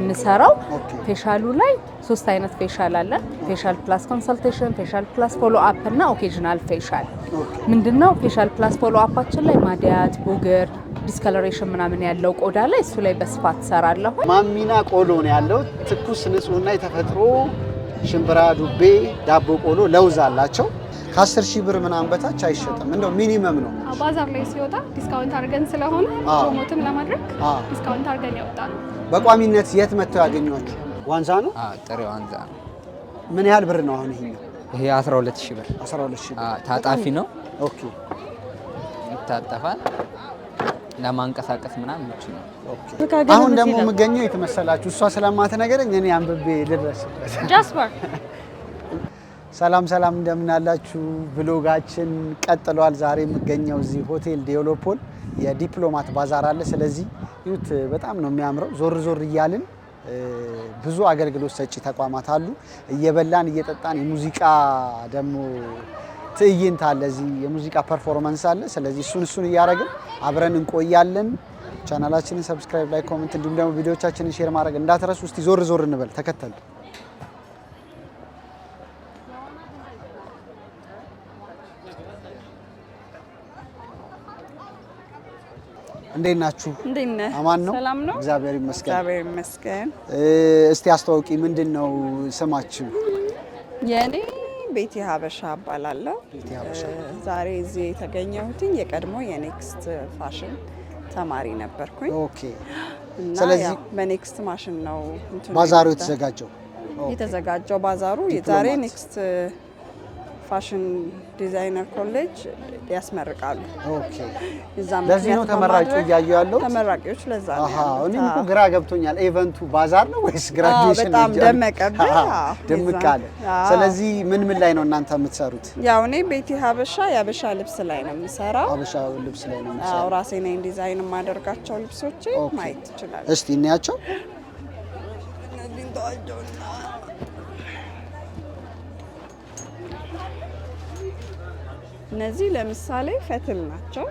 የምንሰራው። ፌሻሉ ላይ 3 አይነት ፌሻል አለን። ፌሻል ፕላስ ኮንሰልቴሽን፣ ፌሻል ፕላስ ፎሎ አፕ እና ኦኬዥናል ፌሻል። ምንድነው ፌሻል ፕላስ ፎሎ አፓችን ላይ ማዲያት፣ ቡግር፣ ዲስከለሬሽን ምናምን ያለው ቆዳ ላይ እሱ ላይ በስፋት ሰራለሁ። ማሚና ቆሎ ነው ያለው። ትኩስ ንጹህና የተፈጥሮ ሽምብራ ዱቤ ዳቦ ቆሎ ለውዝ አላቸው። ከ10,000 ብር ምናምን በታች አይሸጥም። እንደው ሚኒመም ነው። ባዛር ላይ ሲወጣ ዲስካውንት አድርገን ስለሆነ ፕሮሞትም ለማድረግ ዲስካውንት አድርገን ያወጣል። በቋሚነት የት መጥተው ያገኟችሁ? ዋንዛ ነው? ጥሬ ዋንዛ ነው። ምን ያህል ብር ነው አሁን ይሄ 12,000 ብር። 12,000 ብር። ታጣፊ ነው። ኦኬ። ይታጠፋል። ለማንቀሳቀስ ምናምን ምቹ ነው። አሁን ደግሞ የምገኘው የተመሰላችሁ እሷ ስለማትነገረኝ እኔ አንብቤ ልድረስበት። ጃስፐር ሰላም እንደምን አላችሁ? ብሎጋችን ቀጥሏል። ዛሬ የምገኘው እዚህ ሆቴል ዴቨሎፖል የዲፕሎማት ባዛር አለ። ስለዚህ ይሁት በጣም ነው የሚያምረው። ዞር እያልን ብዙ አገልግሎት ሰጪ ተቋማት አሉ። እየበላን እየጠጣን የሙዚቃ ደግሞ ትዕይንት አለ። እዚህ የሙዚቃ ፐርፎርማንስ አለ። ስለዚህ እሱን እያደረግን አብረን እንቆያለን። ቻናላችንን ሰብስክራይብ፣ ላይክ፣ ኮሜንት እንዲሁም ደግሞ ቪዲዮዎቻችንን ሼር ማድረግ እንዳትረሱ። እስቲ ዞር እንበል፣ ተከተሉ። እንዴት ናችሁ? እንዴት ነህ? አማን ነው? ሰላም ነው? እግዚአብሔር ይመስገን። እስቲ አስተዋውቂ፣ ምንድነው ስማችሁ? የኔ ቤቲ ሀበሻ እባላለሁ። ዛሬ እዚህ የተገኘሁት የቀድሞ የኔክስት ፋሽን ተማሪ ነበርኩኝ። ኦኬ። ስለዚህ በኔክስት ማሽን ነው ባዛሩ የተዘጋጀው። ባዛሩ የዛሬ ኔክስት ፋሽን ዲዛይነር ኮሌጅ ያስመርቃሉ። ኦኬ። ለዚህ ነው ተመራቂው እያዩ ያለው። ተመራቂዎች ለዛ ነው። እኔም እኮ ግራ ገብቶኛል። ኢቨንቱ ባዛር ነው ወይስ ግራጁዌሽን ነው? በጣም ደመቀ አለ። ስለዚህ ምን ላይ ነው እናንተ የምትሰሩት? ያው እኔ ቤቲ ሀበሻ የሀበሻ ልብስ ላይ ነው የምሰራው። ሀበሻ ልብስ ላይ ነው የምሰራው። አዎ፣ ራሴ ነኝ ዲዛይን የማደርጋቸው ልብሶቼ። ማየት ይችላል። እስቲ እንያቸው። እነዚህ ለምሳሌ ፈትል ናቸው።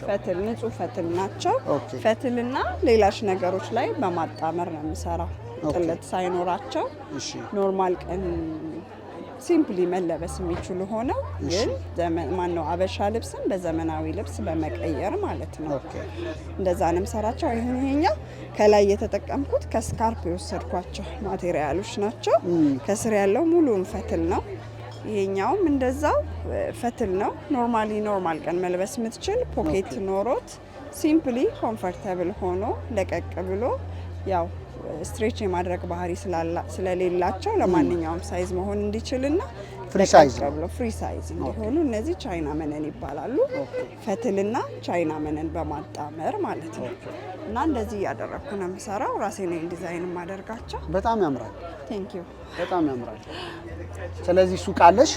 ፈትል ንጹህ ፈትል ናቸው። ፈትልና ሌላሽ ነገሮች ላይ በማጣመር ነው የምሰራው። ጥለት ሳይኖራቸው ኖርማል ቀን ሲምፕሊ መለበስ የሚችሉ ሆነው ግን አበሻ ልብስን በዘመናዊ ልብስ በመቀየር ማለት ነው። እንደዛ ነው የምሰራቸው። ይሄኛው ከላይ የተጠቀምኩት ከስካርፕ የወሰድኳቸው ማቴሪያሎች ናቸው። ከስር ያለው ሙሉውን ፈትል ነው። ይሄኛውም እንደዛው ፈትል ነው። ኖርማል ቀን መልበስ የምትችል ፖኬት ኖሮት ሲምፕሊ ኮምፎርታብል ሆኖ ለቀቅ ብሎ ያው ስትሬች የማድረግ ባህሪ ስለሌላቸው ለማንኛውም ሳይዝ መሆን እንዲችልና ፍሪ ሳይዝ እንዲሆኑ እነዚህ ቻይና መነን ይባላሉ። ፈትልና ቻይና መነን በማጣመር ማለት ነው። እና እንደዚህ እያደረኩ ነው የምሰራው። ራሴ ነኝ ዲዛይን የማደርጋቸው። በጣም ያምራል። ቴንክ ዩ። በጣም ያምራል። ስለዚህ ሱቅ አለሽ?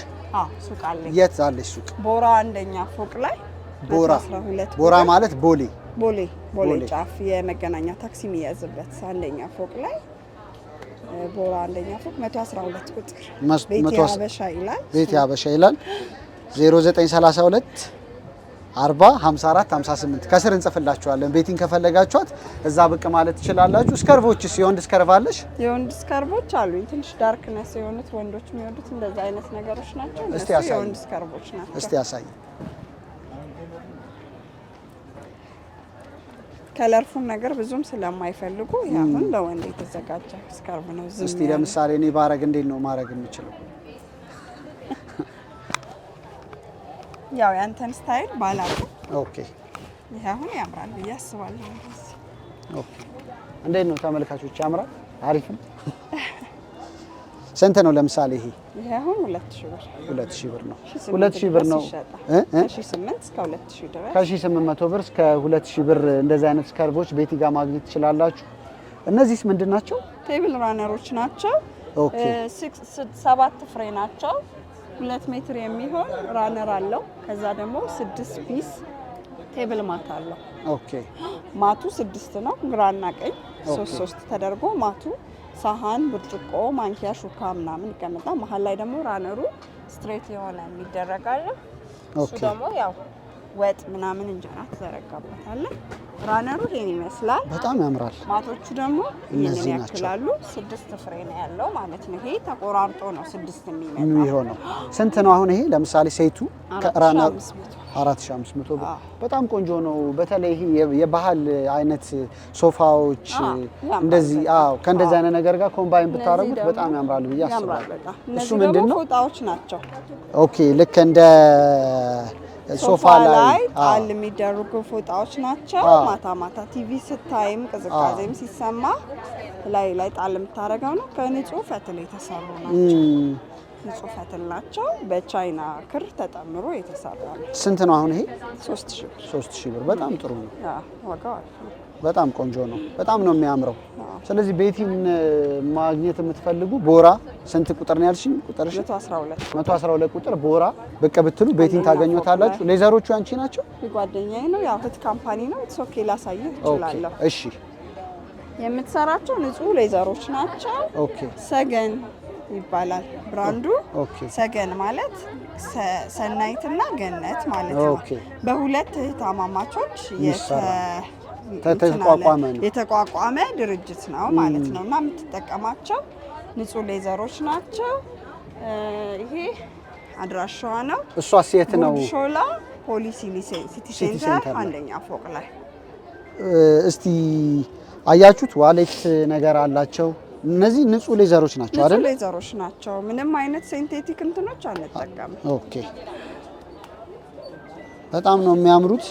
ሱቅ አለኝ። የት አለሽ ሱቅ? ቦራ አንደኛ ፎቅ ላይ። ቦራ ማለት ቦሌ ጫፍ የመገናኛ ታክሲ የሚያዝበት አንደኛ ፎቅ ላይ ቦራ አንደኛ ፎቅ 112 ቁጥር ቤቲ ሀበሻ ይላል። 0932 40 54 58 ከስር እንጽፍላችኋለን። ቤቲን ከፈለጋችኋት እዛ ብቅ ማለት ትችላላችሁ። ስከርቮችስ የወንድ ስከርቭ አለሽ? የወንድ ስከርቮች አሉኝ። ትንሽ ዳርክነስ የሆኑት ወንዶች የሚወዱት እንደዛ አይነት ነገሮች ናቸው። እስቲ ያሳይ። የወንድ ስከርቮች ናቸው። እስቲ ያሳይ። ከለርፉን ነገር ብዙም ስለማይፈልጉ ያሁን ለወንድ የተዘጋጀ ስከርቭ ነው። እስቲ ለምሳሌ እኔ ባረግ እንዴት ነው ማረግ የምችለው? ያው ያንተን ስታይል ባላቁ። ኦኬ። ይሄ አሁን ያምራል ብዬ አስባለሁ። ኦኬ። እንዴት ነው ተመልካቾች? ያምራል? አሪፍ ነው። ስንት ነው ለምሳሌ ይሄ? ይሄ አሁን 2000 ብር። 2000 ብር ነው። 2000 ብር ነው። ከ1800 እስከ 2000 ድረስ። ከ1800 ብር እስከ 2000 ብር እንደዚህ አይነት ስከርቮች ቤቲ ጋር ማግኘት ትችላላችሁ። እነዚህስ ምንድን ናቸው? ቴብል ራነሮች ናቸው። ኦኬ። 7 ፍሬ ናቸው። 2 ሜትር የሚሆን ራነር አለው። ከዛ ደግሞ 6 ፒስ ቴብል ማት አለው። ኦኬ። ማቱ 6 ነው። ግራና ቀኝ 3 ተደርጎ ማቱ ሳህን፣ ብርጭቆ፣ ማንኪያ፣ ሹካ ምናምን ይቀመጣል። መሀል ላይ ደግሞ ራነሩ ስትሬት የሆነ የሚደረጋል። እሱ ደግሞ ያው ወጥ ምናምን እንጀራ ትዘረጋበታለህ። ራነሩ ይሄን ይመስላል። በጣም ያምራል። ማቶቹ ደግሞ ይሄንን ያክላሉ። 6 ፍሬ ነው ያለው ማለት ነው። ይሄ ተቆራርጦ ነው 6 የሚሆነው። ስንት ነው አሁን ይሄ? ለምሳሌ ሴቱ ራነሩ 4500 ብር። በጣም ቆንጆ ነው። በተለይ ይሄ የባህል አይነት ሶፋዎች እንደዚህ ከእንደዚህ አይነት ነገር ጋር ኮምባይን ብታረጉት በጣም ያምራል ብዬ አስባለሁ። እሱ ምንድነው? ፎጣዎች ናቸው። ኦኬ ልክ እንደ ሶፋ ላይ ጣል የሚደረጉ ፎጣዎች ናቸው። ማታ ማታ ቲቪ ስታይም ቅዝቃዜም ሲሰማ ላይ ጣል የምታረጋው ነው። ከንጹህ ፈትል የተሰሩ ናቸው። ንጹህ ፈትል ናቸው። በቻይና ክር ተጠምሮ የተሰራ ነው። ስንት ነው አሁን ይሄ? 3000 ብር። በጣም ጥሩ ነው። ዋጋው አሪፍ ነው። በጣም ቆንጆ ነው። በጣም ነው የሚያምረው። ስለዚህ ቤቲን ማግኘት የምትፈልጉ ቦራ ስንት ቁጥር ነው ያልሽኝ? ቁጥርሽ 112 ቁጥር ቦራ ብቅ ብትሉ ቤቲን ታገኙታላችሁ። ሌዘሮቹ አንቺ ናቸው? ጓደኛዬ ነው። ያው እህት ካምፓኒ ነው። ኦኬ ላሳይህ እችላለሁ። እሺ የምትሰራቸው ንጹህ ሌዘሮች ናቸው። ኦኬ ሰገን ይባላል ብራንዱ። ሰገን ማለት ሰናይትና ገነት ማለት ነው። በሁለት እህትማማቾች የተቋቋመ ድርጅት ነው ማለት ነው። እና የምትጠቀማቸው ንጹህ ሌዘሮች ናቸው። ይሄ አድራሻዋ ነው። እሷስ የት ነው? ሾላ ፖሊሲ ሲቲ ሴንተር አንደኛ ፎቅ ላይ። እስቲ አያችሁት? ዋሌት ነገር አላቸው። እነዚህ ንጹህ ሌዘሮች ናቸው አይደል? ንጹህ ሌዘሮች ናቸው። ምንም አይነት ሲንቴቲክ እንትኖች አንጠቀምም። ኦኬ በጣም ነው የሚያምሩት።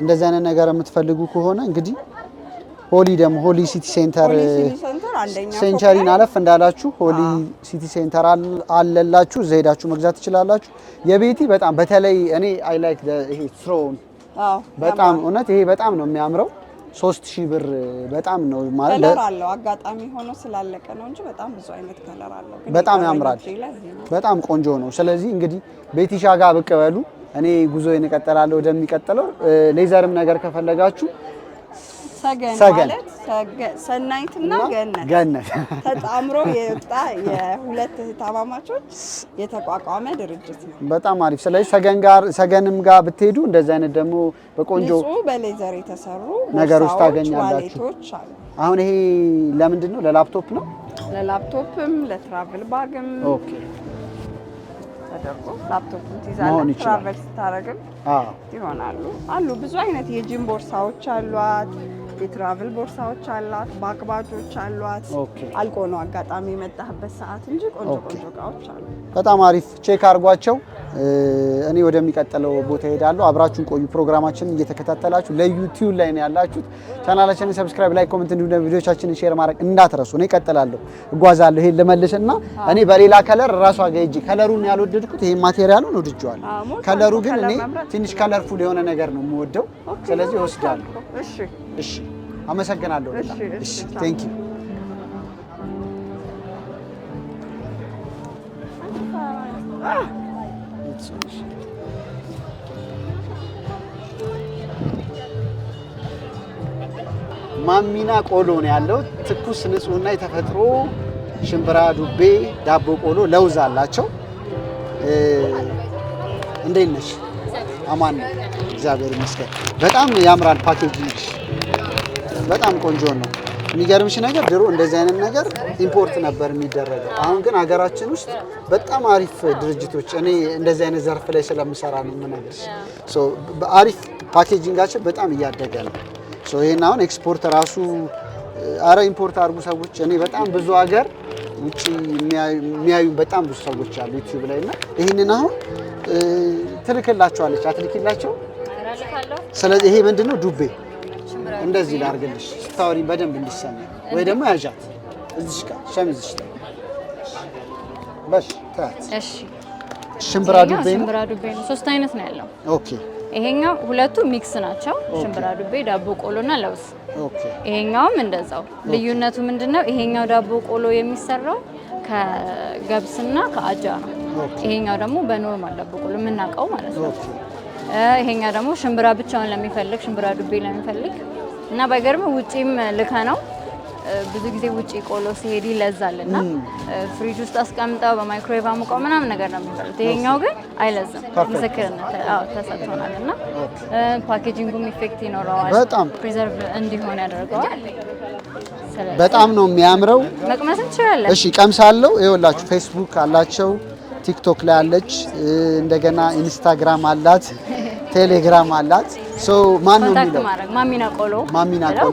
እንደዚህ አይነት ነገር የምትፈልጉ ከሆነ እንግዲህ ሆሊ ሲቲ ሴንተር ሴንቸሪን አለፍ እንዳላችሁ ሆሊ ሲቲ ሴንተር አለላችሁ። እዛ ሄዳችሁ መግዛት ትችላላችሁ። የቤቲ በጣም በተለይ እኔ አይ ላይክ ይሄ ትሮን በጣም እውነት ይሄ በጣም ነው የሚያምረው። 3000 ብር በጣም ነው ማለት ከለር አለው። አጋጣሚ ሆኖ ስላለቀ ነው እንጂ በጣም ብዙ አይነት ከለር አለው። በጣም ያምራል። በጣም ቆንጆ ነው። ስለዚህ እንግዲህ ቤቲሻ ጋር ብቅ በሉ። እኔ ጉዞዬን እቀጥላለሁ ወደሚቀጥለው። ሌዘርም ነገር ከፈለጋችሁ ሰገን ማለት ሰናይትና ገነት ተጣምሮ የወጣ የሁለት እህትማማቾች የተቋቋመ ድርጅት ነው። በጣም አሪፍ። ስለዚህ ሰገንም ጋር ብትሄዱ እንደዚህ አይነት ደግሞ በቆንጆ ንጹህ በሌዘር የተሰሩ ነገሮች ታገኛላችሁ። አሁን ይሄ ለምንድን ነው? ለላፕቶፕ ነው። ለላፕቶፕም ለትራቭል ባግም ኦኬ ተደርጎ ላፕቶፕን ትይዛለህ። ትራቨል ስታረግም ይሆናሉ። አሉ ብዙ አይነት የጂም ቦርሳዎች አሏት። የትራቭል ቦርሳዎች አሏት። ባክባጆች አሏት። አልቆ ነው አጋጣሚ የመጣህበት ሰዓት እንጂ ቆንጆ እቃዎች አሉ። በጣም አሪፍ። ቼክ አድርጓቸው። እኔ ወደሚቀጥለው ቦታ ሄዳለሁ። አብራችሁን ቆዩ። ፕሮግራማችንን እየተከታተላችሁ ለዩቲዩብ ላይ ነው ያላችሁት። ቻናላችንን ሰብስክራይብ፣ ላይክ፣ ኮሜንት እንዲሁም ቪዲዮቻችንን ሼር ማድረግ እንዳትረሱ። እኔ እቀጥላለሁ፣ እጓዛለሁ። ይሄን ልመልስና እኔ በሌላ ከለር ራሷ ጋር ሂጂ። ከለሩን ያልወደድኩት ይሄን ማቴሪያሉን ወድጄዋለሁ። ከለሩ ግን እኔ ትንሽ ከለርፉል የሆነ ነገር ነው የምወደው። ስለዚህ እወስዳለሁ። እሺ አመሰግናለሁ። እሺ ቴንክ ዩ። ማሚና ቆሎ ነው ያለው። ትኩስ ንጹህና የተፈጥሮ ሽምብራ ዱቤ ዳቦ ቆሎ ለውዝ አላቸው። እንዴት ነሽ? አማን ነው፣ እግዚአብሔር ይመስገን። በጣም ያምራል ፓኬጂንግ፣ በጣም ቆንጆ ነው። የሚገርምሽ ነገር ድሮ እንደዚህ አይነት ነገር ኢምፖርት ነበር የሚደረገው። አሁን ግን ሀገራችን ውስጥ በጣም አሪፍ ድርጅቶች፣ እኔ እንደዚህ አይነት ዘርፍ ላይ ስለምሰራ ነው የምነግርሽ። አሪፍ ፓኬጂንጋችን በጣም እያደገ ነው። ይሄን አሁን ኤክስፖርት ራሱ አረ ኢምፖርት አድርጉ ሰዎች። እኔ በጣም ብዙ ሀገር ውጪ የሚያዩ በጣም ብዙ ሰዎች አሉ ዩቲዩብ ላይ እና ይሄንን አሁን ትልክላቸዋለች። አትልኪላቸው? ስለዚህ ይሄ ምንድነው ዱቤ እንደዚህ ላርግልሽ ስታወሪ በደንብ እንዲሰማ ወይ ደግሞ ያዣት እዚህ ጋር ሸሚዝሽ ላይ በሽ ታት። እሺ ሽምብራ ዱቤ ነው። ሽምብራ ዱቤ ነው። 3 አይነት ነው ያለው። ኦኬ ይሄኛው ሁለቱ ሚክስ ናቸው። ሽምብራ ዱቤ፣ ዳቦ ቆሎና ለውዝ። ኦኬ ይሄኛውም እንደዛው። ልዩነቱ ምንድነው? ይሄኛው ዳቦ ቆሎ የሚሰራው ከገብስና ከአጃ ነው። ይሄኛው ደግሞ በኖርማል ዳቦ ቆሎ የምናውቀው ማለት ነው። ይሄኛው ደግሞ ሽምብራ ብቻውን ለሚፈልግ ሽምብራ ዱቤ ለሚፈልግ እና ባይገርም ውጪም ልከ ነው ብዙ ጊዜ ውጪ ቆሎ ሲሄድ ይለዛልና ፍሪጅ ውስጥ አስቀምጠው በማይክሮዌቭ አሙቀው ምናምን ነገር ነው የሚበሉት። ይሄኛው ግን አይለዝም። ምስክርነት ተሰጥቶናልና ፓኬጂንጉም ኢፌክት ይኖረዋል። በጣም ፕሪዘርቭ እንዲሆን ያደርገዋል። በጣም ነው የሚያምረው። መቅመስ እንችላለን። እሺ ቀምሳለሁ። ይኸውላችሁ ፌስቡክ አላቸው፣ ቲክቶክ ላይ አለች፣ እንደገና ኢንስታግራም አላት፣ ቴሌግራም አላት። ማን ነው የሚለው? ማሚና ቆሎ ነው የሚለው።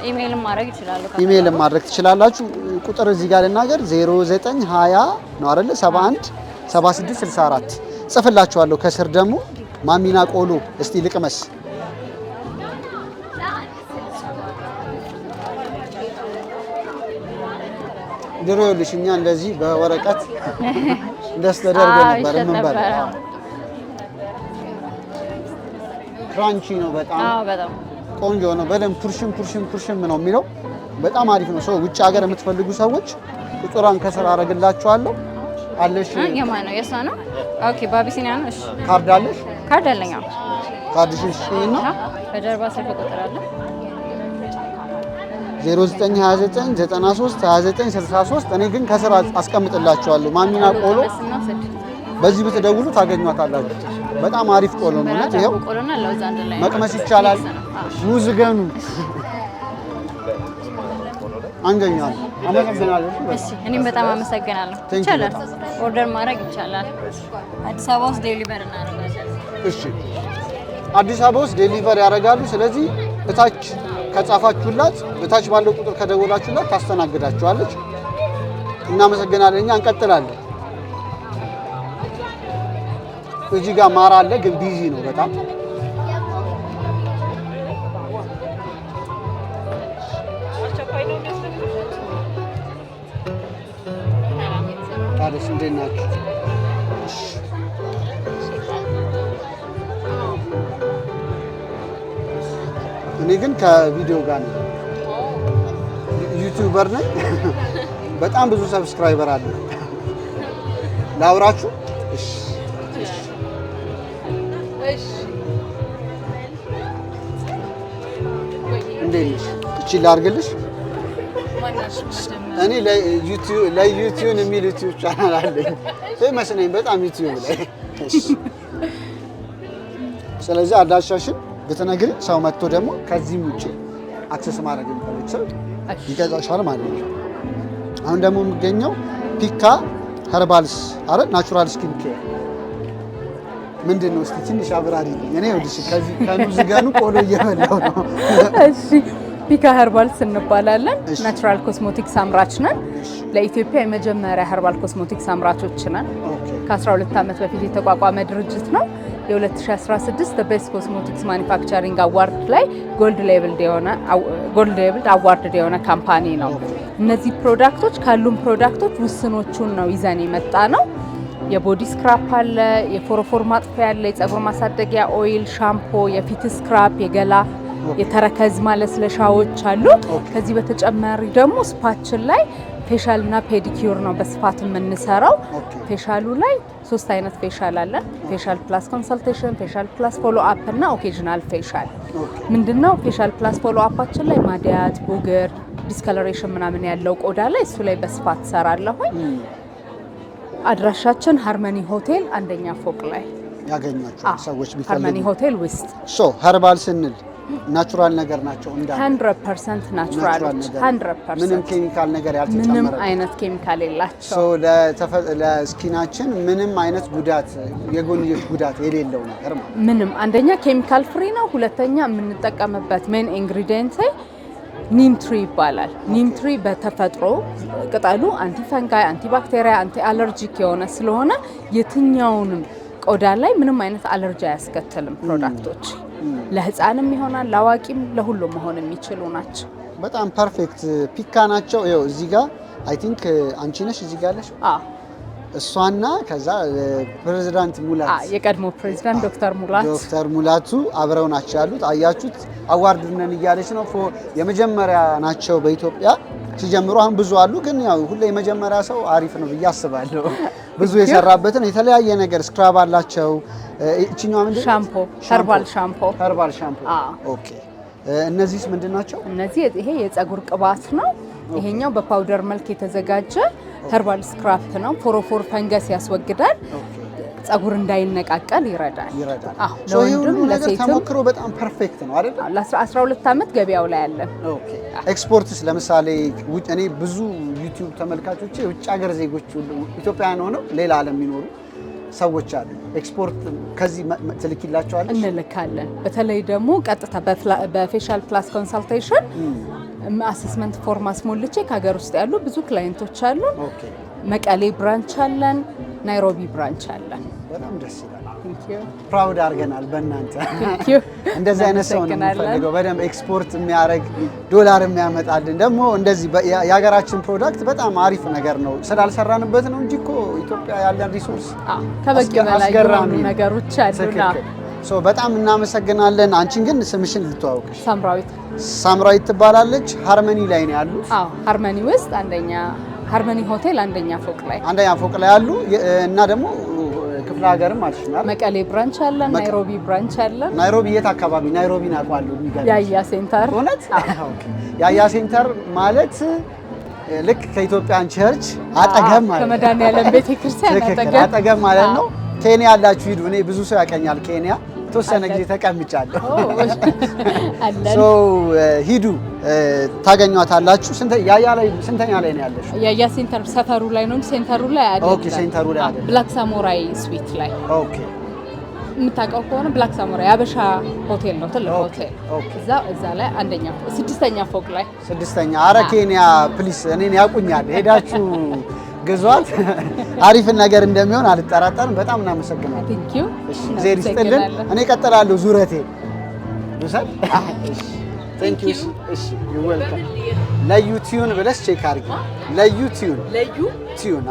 ኢሜይልም ማድረግ ይችላሉ። ኢሜይልም ማድረግ ትችላላችሁ። ቁጥር እዚህ ጋር ልናገር 0920 ነው አይደለ? 71 76 64 ጽፍላችኋለሁ። ከስር ደግሞ ማሚና ቆሎ እስቲ ልቅመስ። ድሮ ይኸውልሽ እኛ እንደዚህ በወረቀት እንደስ ተደርጎ ነበር የምንበላው። ክራንቺ ነው በጣም ቆንጆ ነው። በደንብ ቱርሽም ነው የሚለው። በጣም አሪፍ ነው። ውጭ ሀገር የምትፈልጉ ሰዎች ቁጥሯን ከስር አደርግላችኋለሁ። አለሽ? የማን ነው? የሷ ነው። ኦኬ በአቢሲኒያ ነው። እሺ ካርድ አለሽ? ካርድ አለኝ። ካርድሽን ስጪኝና በጀርባ ስልክ ቁጥር አለ 0929932963 እኔ ግን ከስር አስቀምጥላችኋለሁ። ማሚና ቆሎ በዚህ ብትደውሉ ታገኟታላችሁ። በጣም አሪፍ ቆሎ ነው። ይሄው መቅመስ ይቻላል። ሙዝገኑ አንደኛ ነው። አመሰግናለሁ። እሺ እኔም በጣም አመሰግናለሁ። ይቻላል፣ ኦርደር ማድረግ ይቻላል። አዲስ አበባ ውስጥ ዴሊቨር እናደርጋለን። እሺ አዲስ አበባ ውስጥ ዴሊቨር ያደርጋሉ። ስለዚህ እታች ከጻፋችሁላት እታች ባለው ቁጥር ከደወላችሁላት ታስተናግዳችኋለች። እናመሰግናለን። እኛ እንቀጥላለን። እዚህ ጋር ማር አለ፣ ግን ቢዚ ነው በጣም። ታዲያ እንዴት ናችሁ? እኔ ግን ከቪዲዮ ጋር ነው። ዩቲዩበር ነኝ። በጣም ብዙ ሰብስክራይበር አለ። ላውራችሁ? እሺ እንዴት ነሽ? እቺ ላድርግልሽ? እኔ ለዩቲዩብ የሚል ዩቲዩብ ቻናል አለኝ። ፌመስ ነኝ በጣም ዩቲዩብ ላይ። ስለዚህ አድራሻሽን ብትነግሪኝ ሰው መጥቶ ደግሞ ከዚህም ውጭ አክሰስ ማድረግ የሚፈልግ ሰው ይገዛሻል ማለት ነው። አሁን ደግሞ የሚገኘው ፒካ ኸርባልስ አረ ናቹራል ስኪን ኬር ምንድን ነው? እስኪ ትንሽ አብራሪልኝ። እኔ ወዲሽ ከዚህ ከኑዝ ጋር ቆሎ እየበላሁ ነው። እሺ ፒካ ኸርባልስ እንባላለን። ናቹራል ኮስሞቲክስ አምራች ነን። ለኢትዮጵያ የመጀመሪያ ኸርባል ኮስሞቲክስ አምራቾች ነን። ከ12 ዓመት በፊት የተቋቋመ ድርጅት ነው። የ2016 ቤስት ኮስሞቲክስ ማኒፋክቸሪንግ አዋርድ ላይ ጎልድ ሌቭል አዋርድ የሆነ ካምፓኒ ነው። እነዚህ ፕሮዳክቶች ካሉን ፕሮዳክቶች ውስኖቹን ነው ይዘን የመጣ ነው። የቦዲ ስክራፕ አለ፣ የፎሮፎር ማጥፊያ አለ፣ የፀጉር ማሳደጊያ ኦይል፣ ሻምፖ፣ የፊት ስክራፕ፣ የገላ የተረከዝ ማለስለሻዎች አሉ። ከዚህ በተጨማሪ ደግሞ ስፓችን ላይ ፌሻል እና ፔዲኪዩር ነው በስፋት የምንሰራው። ፌሻሉ ላይ 3 አይነት ፌሻል አለን። ፌሻል ፕላስ ኮንሰልቴሽን፣ ፌሻል ፕላስ ፎሎ አፕ እና ኦኬዥናል ፌሻል። ምንድነው ፌሻል ፕላስ ፎሎ አፓችን ላይ ማዲያት፣ ቡግር፣ ዲስከለሬሽን ምናምን ያለው ቆዳ ላይ እሱ ላይ በስፋት ሰራለሁ። አድራሻችን ሃርመኒ ሆቴል አንደኛ ፎቅ ላይ ያገኛችሁ ሰዎች ቢፈልጉ ሃርመኒ ሆቴል ውስጥ ኸርባል ስንል ናቹራል ነገር ናቸው እንዳለ 100% ናቹራል 100% ምንም ኬሚካል ነገር ያልተጨመረ ምንም አይነት ኬሚካል የላቸው ለስኪናችን ምንም አይነት ጉዳት የጎንዮሽ ጉዳት የሌለው ነገር ማለት ምንም አንደኛ ኬሚካል ፍሪ ነው። ሁለተኛ የምንጠቀምበት ሜን ኢንግሪዲየንት ኒም ትሪ ይባላል። ኒም ትሪ በተፈጥሮ ቅጠሉ አንቲ ፈንጋይ፣ አንቲ ባክቴሪያ፣ አንቲ አለርጂክ የሆነ ስለሆነ የትኛውንም ቆዳ ላይ ምንም አይነት አለርጂ አያስከትልም። ፕሮዳክቶች ለህፃንም ይሆናል ለአዋቂም ለሁሉም መሆን የሚችሉ ናቸው። በጣም ፐርፌክት ፒካ ናቸው። ይኸው እዚህ ጋር አይ ቲንክ አንቺ ነሽ እዚህ ጋር ያለሽ? እሷና ከዛ ፕሬዝዳንት ሙላት የቀድሞ ፕሬዝዳንት ዶክተር ሙላቱ አብረው ናቸው ያሉት። አያችሁት? አዋርድ ነን እያለች ነው። የመጀመሪያ ናቸው በኢትዮጵያ ሲጀምሩ። አሁን ብዙ አሉ፣ ግን ያው ሁሌ የመጀመሪያ ሰው አሪፍ ነው ብዬ አስባለሁ። ብዙ የሰራበትን የተለያየ ነገር ስክራብ አላቸው። እቺኛው ምንድን ነው? ሻምፖ ኸርባል ሻምፖ። ኦኬ እነዚህስ ምንድናቸው? እነዚህ ይሄ የፀጉር ቅባት ነው። ይሄኛው በፓውደር መልክ የተዘጋጀ ኸርባል ስክራፕ ነው። ፎሮፎር ፈንገስ ያስወግዳል። ፀጉር እንዳይነቃቀል ይረዳል። አዎ ለወንድም ለሴትም ተሞክሮ በጣም ፐርፌክት ነው አይደል? ለ12 ዓመት ገበያው ላይ አለ። ኦኬ ኤክስፖርትስ ለምሳሌ እኔ ብዙ ዩቲዩብ ተመልካቾች ውጭ ሀገር ዜጎች ኢትዮጵያውያን ሆነው ሌላ ዓለም የሚኖሩ ሰዎች አሉ። ኤክስፖርት ከዚህ ትልኪላቸዋል? እንልካለን። በተለይ ደግሞ ቀጥታ በፌሻል ፕላስ ኮንሰልቴሽን አሰስመንት ፎርም አስሞልቼ ከሀገር ውስጥ ያሉ ብዙ ክላይንቶች አሉ። መቀሌ ብራንች አለን፣ ናይሮቢ ብራንች አለን። በጣም ደስ ይላል። ፕራውድ አድርገናል በእናንተ። እንደዚህ አይነት ሰው ነው የምንፈልገው፣ በደንብ ኤክስፖርት የሚያደርግ ዶላር የሚያመጣልን። ደግሞ እንደዚህ የሀገራችን ፕሮዳክት በጣም አሪፍ ነገር ነው። ስላልሰራንበት ነው እንጂ እኮ ኢትዮጵያ ያለን ሪሶርስ ከበቂ በላይ የሆኑ ነገሮች አሉና በጣም እናመሰግናለን። አንቺን ግን ስምሽን ልተዋወቅሽ። ሳምራዊት ትባላለች። ሃርመኒ ላይ ነው ያሉት? አዎ ሃርመኒ ውስጥ ሃርመኒ ሆቴል አንደኛ ፎቅ ላይ ያሉ እና ደግሞ ክፍለ ሀገርም አልሽናል። መቀሌ ብራንች አለን፣ ናይሮቢ ብራንች አለን። ናይሮቢ የት አካባቢ? ናይሮቢን አውቃለሁ። ያያ ሴንተር። እውነት? ያያ ሴንተር ማለት ልክ ከኢትዮጵያን ቸርች አጠገብ ማለት ነው። ከመድኃኒዓለም ቤተክርስቲያን አጠገብ ማለት ነው። ኬንያ ያላችሁ ሂዱ። እኔ ብዙ ሰው ያቀኛል ኬንያ። የተወሰነ ጊዜ ተቀምጫለሁ። ሂዱ ታገኟታላችሁ። ስንተኛ ላይ ነው ያለሽው? ያያ ሴንተር ሰፈሩ ላይ ነው። ሴንተሩ ላይ አይደለም። ኦኬ ሴንተሩ ላይ አይደለም። ብላክ ሳሙራይ ስዊት ላይ። ኦኬ የምታውቀው ከሆነ ብላክ ሳሙራይ አበሻ ሆቴል ነው፣ ትልቅ ሆቴል። እዛ ላይ አንደኛ 6ኛ ፎቅ ላይ 6ኛ። አረ ኬንያ ፕሊስ እኔን ያውቁኛል። ሄዳችሁ ግዟት። አሪፍ ነገር እንደሚሆን አልጠራጠርም። በጣም እናመሰግናለን። ቴንክ ዩ። ዜር ይስጥልን። እኔ እቀጥላለሁ ዙረቴ ልውሰድ። ቴንክ ዩ። እሺ ዩ ዌልካም። ለዩ ቲዩን ብለሽ ቼክ አድርጊ። ለዩ ቲዩን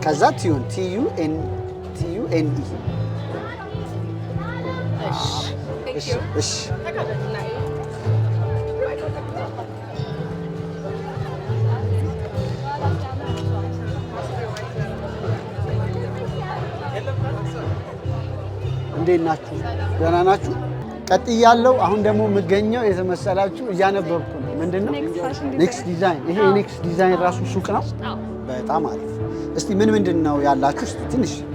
ከዛ ቲዩን TUNE እሺ እንዴት ናችሁ? ደህና ናችሁ? ቀጥያለሁ። አሁን ደግሞ የምገኘው የተመሰላችሁ እያነበብኩ ነው። ምንድነው? ኔክስት ዲዛይን። ይሄ የኔክስት ዲዛይን ራሱ ሱቅ ነው። በጣም አሪፍ። እስቲ ምንድን ነው ያላችሁ? እስቲ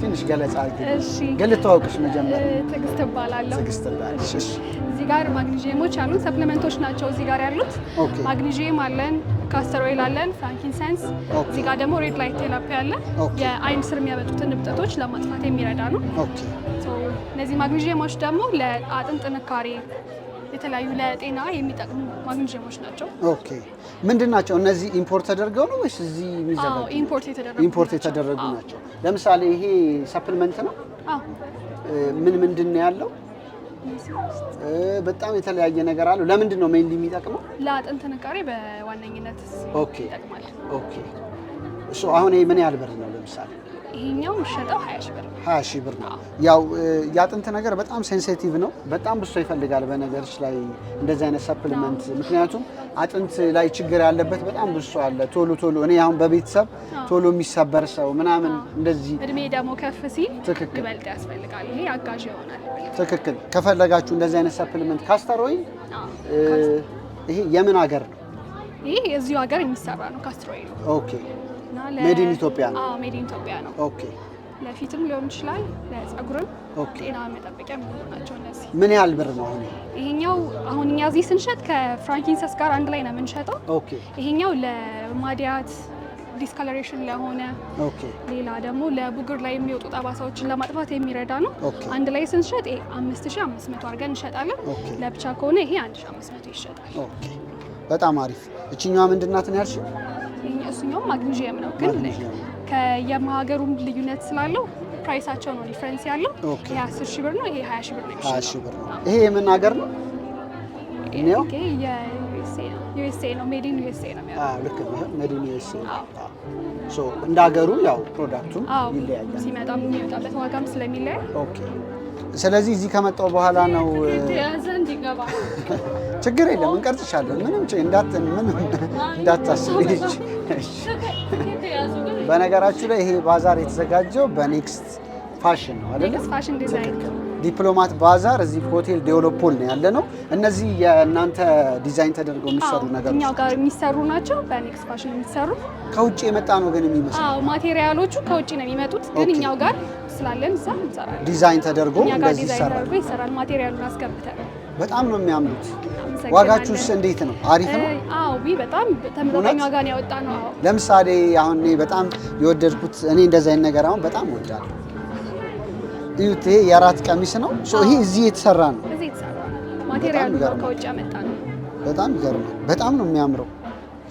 ትንሽ ገለጻ አድርጊ። እሺ ግን ልታወቅሽ መጀመሪያ። ትዕግስት እባላለሁ። ትዕግስት እባላለሁ። እሺ እዚህ ጋር ማግኒዥየሞች አሉን። ሰፕሊመንቶች ናቸው እዚህ ጋር ያሉት። ማግኒዥየም አለን፣ ካስተር ኦይል አለን፣ ፍራንኪንሰንስ። እዚህ ጋር ደግሞ ሬድ ላይት ቴራፒ አለ። የአይን ስር የሚያበጡትን እብጠቶች ለማጥፋት የሚረዳ ነው። ኦኬ። እነዚህ ማግኒዥየሞች ደግሞ ለአጥንት ጥንካሬ፣ የተለያዩ ለጤና የሚጠቅሙ ማግኒዥየሞች ናቸው። ኦኬ። ምንድን ናቸው እነዚህ? ኢምፖርት ተደርገው ነው ወይስ እዚህ የሚዘጋጁ? ኢምፖርት የተደረጉ ናቸው። ለምሳሌ ይሄ ሰፕሊመንት ነው። ምንድን ነው ያለው? በጣም የተለያየ ነገር አለው። ለምንድን ነው ሜይንሊ የሚጠቅመው? ለአጥንት ጥንካሬ በዋነኝነት ይጠቅማል። ኦኬ። እሱ አሁን ይሄ ምን ያህል ብር ነው? ለምሳሌ ይሄኛው የሚሸጠው 20 ሺህ ብር ነው። 20 ሺህ ብር ነው። ያው የአጥንት ነገር በጣም ሴንሲቲቭ ነው። በጣም ብዙ ሰው ይፈልጋል በነገሮች ላይ እንደዚህ አይነት ሰፕሊመንት። ምክንያቱም አጥንት ላይ ችግር ያለበት በጣም ብዙ ሰው አለ። ቶሎ እኔ አሁን በቤተሰብ ቶሎ የሚሰበር ሰው ምናምን እንደዚህ እድሜ ደግሞ ከፍ ሲል ይበልጥ ያስፈልጋል። ይሄ አጋዥ ይሆናል። ትክክል። ከፈለጋችሁ እንደዚህ አይነት ሰፕሊመንት ካስተር ኦይል ይሄ የምን ሀገር ነው? ይሄ የዚሁ ሀገር የሚሰራ ነው ካስተር ኦይል። ኦኬ። ሜድ ኢን ኢትዮጵያ ነው። ሜድ ኢን ኢትዮጵያ ነው። ኦኬ። ለፊትም ሊሆን ይችላል፣ ለፀጉርም ጤና መጠበቂያ የሚሆኑ ናቸው እነዚህ። ምን ያህል ብር ነው አሁን? ይሄኛው አሁን እኛ እዚህ ስንሸጥ ከፍራንኪንሰስ ጋር አንድ ላይ ነው የምንሸጠው። ኦኬ። ይሄኛው ለማዲያት ዲስከለሬሽን ለሆነ ሌላ ደግሞ ለቡግር ላይ የሚወጡ ጠባሳዎችን ለማጥፋት የሚረዳ ነው። አንድ ላይ ስንሸጥ 5500 አድርገን እንሸጣለን። ለብቻ ከሆነ ይሄ 1500 ይሸጣል። ኦኬ። በጣም አሪፍ። እቺኛዋ ምንድናት ነው ያልሽው? እሱኛው ማግኒዥየም ነው፣ ግን ከየሀገሩም ልዩነት ስላለው ፕራይሳቸው ነው ዲፈረንስ ያለው። ይሄ 10 ሺህ ብር ነው፣ ይሄ 20 ሺህ ብር ነው የሚሸጠው። 20 ሺህ ብር ነው። ይሄ የምን ሀገር ነው? ኦኬ የዩኤስኤ ነው። ሜድ ኢን ዩኤስኤ ነው የሚያደርገው። አዎ ልክ ነው። ሜድ ኢን ዩኤስኤ ነው። ሶ እንደ ሀገሩ ያው ፕሮዳክቱን ይለያያል። ሲመጣም የሚወጣበት ዋጋም ስለሚለያይ። ኦኬ። ስለዚህ እዚህ ከመጣው በኋላ ነው እንዲገባ ችግር የለም እንቀርጽሻለን። ምንም እንዳታስቢ። በነገራችሁ ላይ ይሄ ባዛር የተዘጋጀው በኔክስት ፋሽን ነው አይደል? ኔክስት ፋሽን ዲዛይን ዲፕሎማት ባዛር እዚህ ሆቴል ዴቨሎፖል ነው ያለ ነው። እነዚህ የእናንተ ዲዛይን ተደርገው የሚሰሩ ነገሮች እኛው ጋር የሚሰሩ ናቸው። በኔክስት ፋሽን የሚሰሩ ከውጭ የመጣ ነው ግን የሚመስለው። አዎ ማቴሪያሎቹ ከውጭ ነው የሚመጡት፣ ግን እኛው ጋር ስላለን እዛ እንሰራለን። ዲዛይን ተደርጎ እንደዚህ ይሰራል። ማቴሪያሉን አስገብተን በጣም ነው የሚያምሩት። ዋጋችሁስ እንዴት ነው? አሪፍ ነው? አዎ በጣም ተመጣጣኝ ዋጋ ነው ያወጣነው። አዎ ለምሳሌ አሁን እኔ በጣም የወደድኩት እኔ እንደዚህ አይነት ነገር አሁን በጣም እወዳለሁ። እዩት፣ ይሄ የአራት ቀሚስ ነው። ይሄ እዚህ የተሰራ ነው። እዚህ የተሰራ ነው። ማቴሪያሉ ከውጭ ያመጣነው። በጣም ይገርማል። በጣም ነው የሚያምረው።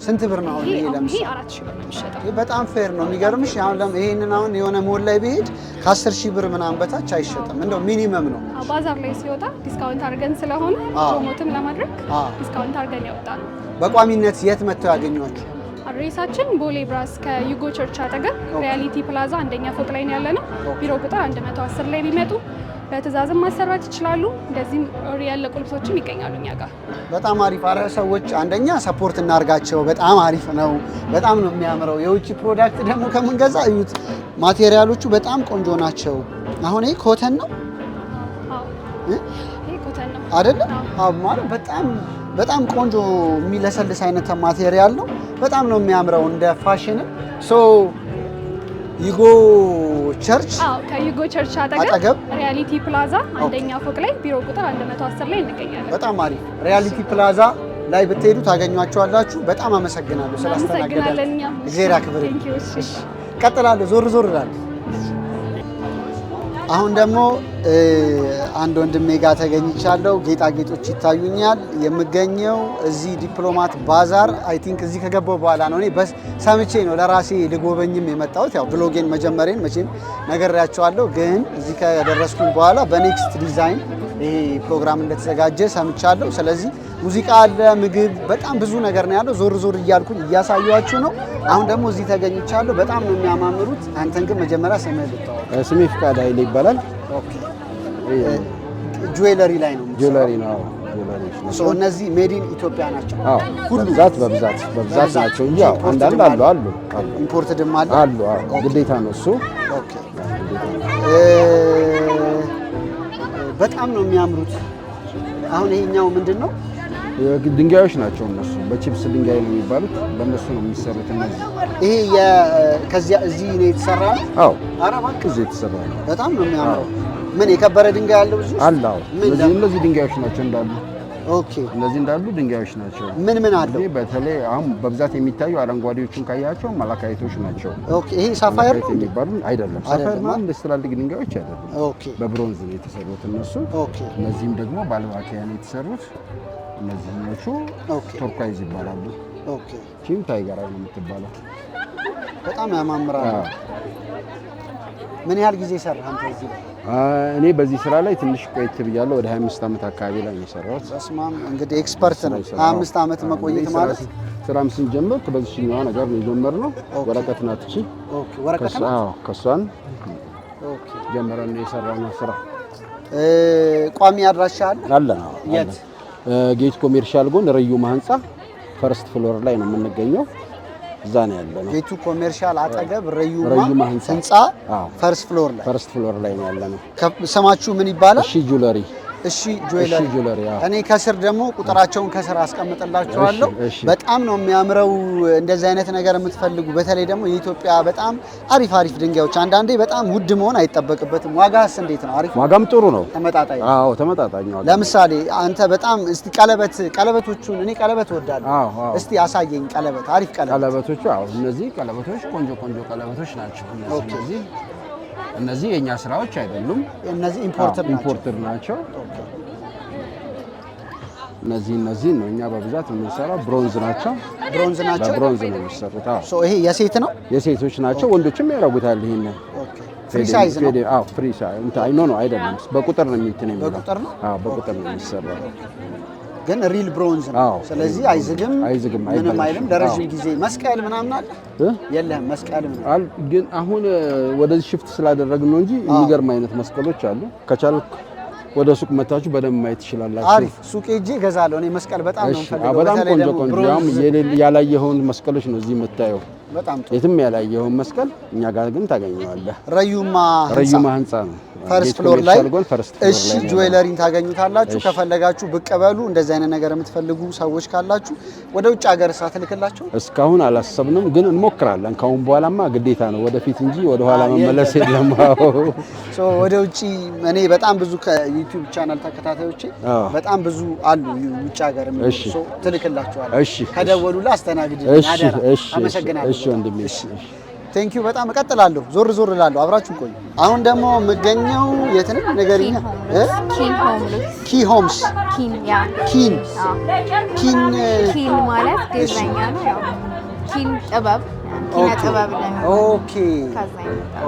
ስንት ብር ነው አሁን ይሄ? ለምሳሌ 4000 ብር ነው የሚሸጠው። ይሄ በጣም ፌር ነው። የሚገርምሽ አሁን ይሄንን አሁን የሆነ ሞል ላይ ብሄድ ከ10000 ብር ምናምን በታች አይሸጥም። እንደው ሚኒመም ነው። ባዛር ላይ ሲወጣ ዲስካውንት አድርገን ስለሆነ ፕሮሞትም ለማድረግ ዲስካውንት አድርገን ያወጣነው። በቋሚነት የት መጥተው ያገኟችሁ? አድሬሳችን ቦሌ ብራስ ከዩጎ ቸርች አጠገብ ሪያሊቲ ፕላዛ አንደኛ ፎቅ ላይ ነው ያለነው። ቢሮ ቁጥር 110 ላይ ቢመጡ በትዕዛዝም ማሰራት ይችላሉ። እንደዚህም ያለቁ ልብሶችም ይገኛሉ እኛ ጋር። በጣም አሪፍ። አረ ሰዎች አንደኛ ሰፖርት እናርጋቸው። በጣም አሪፍ ነው። በጣም ነው የሚያምረው። የውጭ ፕሮዳክት ደግሞ ከምንገዛ እዩት፣ ማቴሪያሎቹ በጣም ቆንጆ ናቸው። አሁን ይሄ ኮተን ነው። ይሄ ኮተን ነው አይደለ? አዎ ማለት በጣም ቆንጆ የሚለሰልስ አይነት ማቴሪያል ነው። በጣም ነው የሚያምረው እንደ ፋሽን ዩጎ ቸርች ከዩጎ ቸርች አጠገብ ሪያሊቲ ፕላዛ አንደኛ ፎቅ ላይ ቢሮ ቁጥር 110 ላይ እንገኛለን። በጣም አሪፍ። ሪያሊቲ ፕላዛ ላይ ብትሄዱ ታገኟቸዋላችሁ። በጣም አመሰግናለሁ ስላስተናገዳችሁ። እግዚአብሔር ያክብርልኝ። ቀጥላለሁ፣ ዞር እላለሁ። አሁን ደግሞ አንድ ወንድሜ ጋር ተገኝቻለሁ። ጌጣጌጦች ይታዩኛል። የምገኘው እዚህ ዲፕሎማት ባዛር አይ ቲንክ እዚህ ከገባው በኋላ ነው። እኔ ሰምቼ ነው ለራሴ ልጎበኝም የመጣሁት። ያው ብሎጌን መጀመሬን መቼም ነግሬያቸዋለሁ፣ ግን እዚህ ከደረስኩኝ በኋላ በኔክስት ዲዛይን ይሄ ፕሮግራም እንደተዘጋጀ ሰምቻለሁ። ስለዚህ ሙዚቃ አለ፣ ምግብ፣ በጣም ብዙ ነገር ነው ያለው። ዞር እያልኩኝ እያሳየኋችሁ ነው። አሁን ደግሞ እዚህ ተገኝቻለሁ። በጣም ነው የሚያማምሩት። አንተን ግን መጀመሪያ ስምህ ልታወቅ። ስሜ ፍቃድ ኃይሌ ይባላል። ኦኬ። ጁዌለሪ ላይ ነው። ጁዌለሪ ነው። እነዚህ ሜድ ኢን ኢትዮጵያ ናቸው። አዎ ሁሉ በብዛት ናቸው እንጂ አንዳንድ አሉ ኢምፖርትድም አሉ። አዎ ግዴታ ነው እሱ። ኦኬ። በጣም ነው የሚያምሩት። አሁን ይሄኛው ምንድን ነው? ድንጋዮች ናቸው እነሱ። በቺፕስ ድንጋይ ነው የሚባሉት። በእነሱ ነው የሚሰሩት እነዚህ። ይሄ ከዚያ እዚህ ነው የተሰራ ነው? አዎ። ኧረ እባክህ እዚህ የተሰራ ነው። በጣም ነው የሚያምረው። ምን የከበረ ድንጋይ አለው እዚህ? አለ። አዎ። እነዚህ ድንጋዮች ናቸው እንዳሉ። ኦኬ። እነዚህ እንዳሉ ድንጋዮች ናቸው። ምን አለው? በተለይ አሁን በብዛት የሚታዩ አረንጓዴዎቹን ካያቸው ማላካይቶች ናቸው። ኦኬ። ይሄ ሳፋየር ነው የሚባሉ አይደለም። ሳፋየር ማለት እንደ ትላልቅ ድንጋዮች አይደለም። ኦኬ። በብሮንዝ ነው የተሰሩት እነሱ። ኦኬ። እነዚህም ደግሞ ባለባኪያ ነው የተሰሩት። እነዚህኞቹ ቶርኳይዝ ይባላሉ። ኦኬ። ቺም ታይገር ነው የምትባለው። በጣም ያማምራሉ። ምን ያህል ጊዜ ሰራህ አንተ እዚህ? እኔ በዚህ ስራ ላይ ትንሽ ቆየት ብያለሁ። ወደ 25 ዓመት አካባቢ ላይ ነው የሰራሁት። በስማም እንግዲህ ኤክስፐርት ነው። 25 ዓመት መቆየት ማለት ስራም ስንጀምር በዚህኛው ነገር ነው የጀመርነው። ወረቀት ናት እቺ። ኦኬ። ወረቀት ናት። አዎ ከሷን ኦኬ ጀምረን ነው የሰራነው ስራ። ቋሚ አድራሻ አለ? የት? ጌት ኮሜርሻል ጎን ረዩማ ህንጻ ፈርስት ፍሎር ላይ ነው የምንገኘው። እዛ ነው ያለነው። ጌቱ ኮሜርሻል አጠገብ ረዩማ ህንጻ ፈርስት ፍሎር ላይ ነው ያለነው። ስማችሁ ምን ይባላል? እሺ ጁለሪ። እሺ ጁዌለሪ። እኔ ከስር ደግሞ ቁጥራቸውን ከስር አስቀምጥላችኋለሁ። በጣም ነው የሚያምረው። እንደዚህ አይነት ነገር የምትፈልጉ በተለይ ደግሞ የኢትዮጵያ በጣም አሪፍ ድንጋዮች አንዳንዴ በጣም ውድ መሆን አይጠበቅበትም። ዋጋስ እንዴት ነው? አሪፍ ዋጋም ጥሩ ነው። ተመጣጣኝ? አዎ ተመጣጣኝ ዋጋ። ለምሳሌ አንተ በጣም እስቲ ቀለበቶቹን እኔ ቀለበት እወዳለሁ። እስቲ አሳየኝ ቀለበት፣ አሪፍ ቀለበቶቹ። አዎ እነዚህ ቀለበቶች ቆንጆ ቀለበቶች ናቸው። እነዚህ የኛ ስራዎች አይደሉም። እነዚህ ኢምፖርተር ናቸው። እነዚህ ነው እኛ በብዛት የምንሰራው። ብሮንዝ ናቸው። በብሮንዝ ነው የሚሰሩት። አዎ ይሄ የሴት ነው? የሴቶች ናቸው። ወንዶችም ያደርጉታል። ይሄን ፍሪ ሳይዝ ነው? አዎ ፍሪ ሳይዝ ነው አይደለም። በቁጥር ነው የሚለው። በቁጥር ነው? አዎ በቁጥር ነው የሚሰራው። ግን ሪል ብሮንዝ ነው። ስለዚህ አይዝግም ምንም አይልም። ለረጅም ጊዜ መስቀል ምናምን አለ የለህም? መስቀል ምናምን ግን አሁን ወደዚህ ሽፍት ስላደረግን ነው እንጂ የሚገርም አይነት መስቀሎች አሉ። ከቻልክ ወደ ሱቅ መታችሁ በደንብ ማየት ትችላላችሁ። አሪፍ ሱቅ ሄጄ እገዛለሁ። እኔ መስቀል በጣም ነው የምፈልገው። በጣም ቆንጆ ያላየኸውን መስቀሎች ነው እዚህ የምታየው። በጣም ጥሩ። የትም ያላየውን መስቀል እኛ ጋር ግን ታገኘዋለህ። ረዩማ ህንጻ ነው ፈርስት ፍሎር ላይ። እሺ ጁዌለሪን ታገኙታላችሁ። ከፈለጋችሁ ብቅ በሉ። እንደዚህ አይነት ነገር የምትፈልጉ ሰዎች ካላችሁ ወደ ውጭ ሀገር ሳትልክላችሁ እስካሁን አላሰብንም፣ ግን እንሞክራለን። ካሁን በኋላማ ግዴታ ነው ወደፊት እንጂ ወደ ኋላ መመለስ የለም። ወደ ውጭ እኔ በጣም ብዙ ከዩቲዩብ ቻናል ተከታታዮቼ በጣም ብዙ አሉ ውጭ ሀገር ትልክላችኋለሁ። ከደወሉላ አስተናግድልኝ አደራ። አመሰግናለሁ። እሺ ወንድሜ። ቴንክ ዩ በጣም እቀጥላለሁ። ዞር ዞር እላለሁ። አብራችሁ ቆዩ። አሁን ደግሞ የምገኘው የት ነው ንገሪኛ? ኪ ሆምስ ኪን ማለት ዲዛይን ነው። ያው ኪን ጥበብ ኪነ ጥበብ ነው። ኦኬ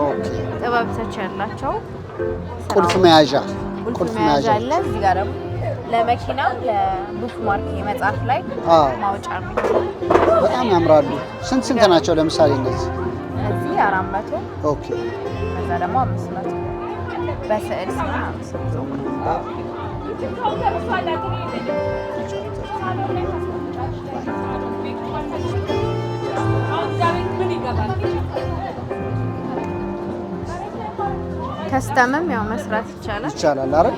ኦኬ። ጥበብ ተች ያላቸው ቁልፍ መያዣ አለ። እዚህ ጋር ደግሞ ለመኪና ለቡክ ማርክ የመጻፍ ላይ ማውጫ ነው። በጣም ያምራሉ። ስንት ናቸው? ለምሳሌ እነዚህ 400 ኦኬ። ከዛ ደግሞ 500 በስዕል ሲሆን 500 ከስተምም ያው መስራት ይቻላል አይደል?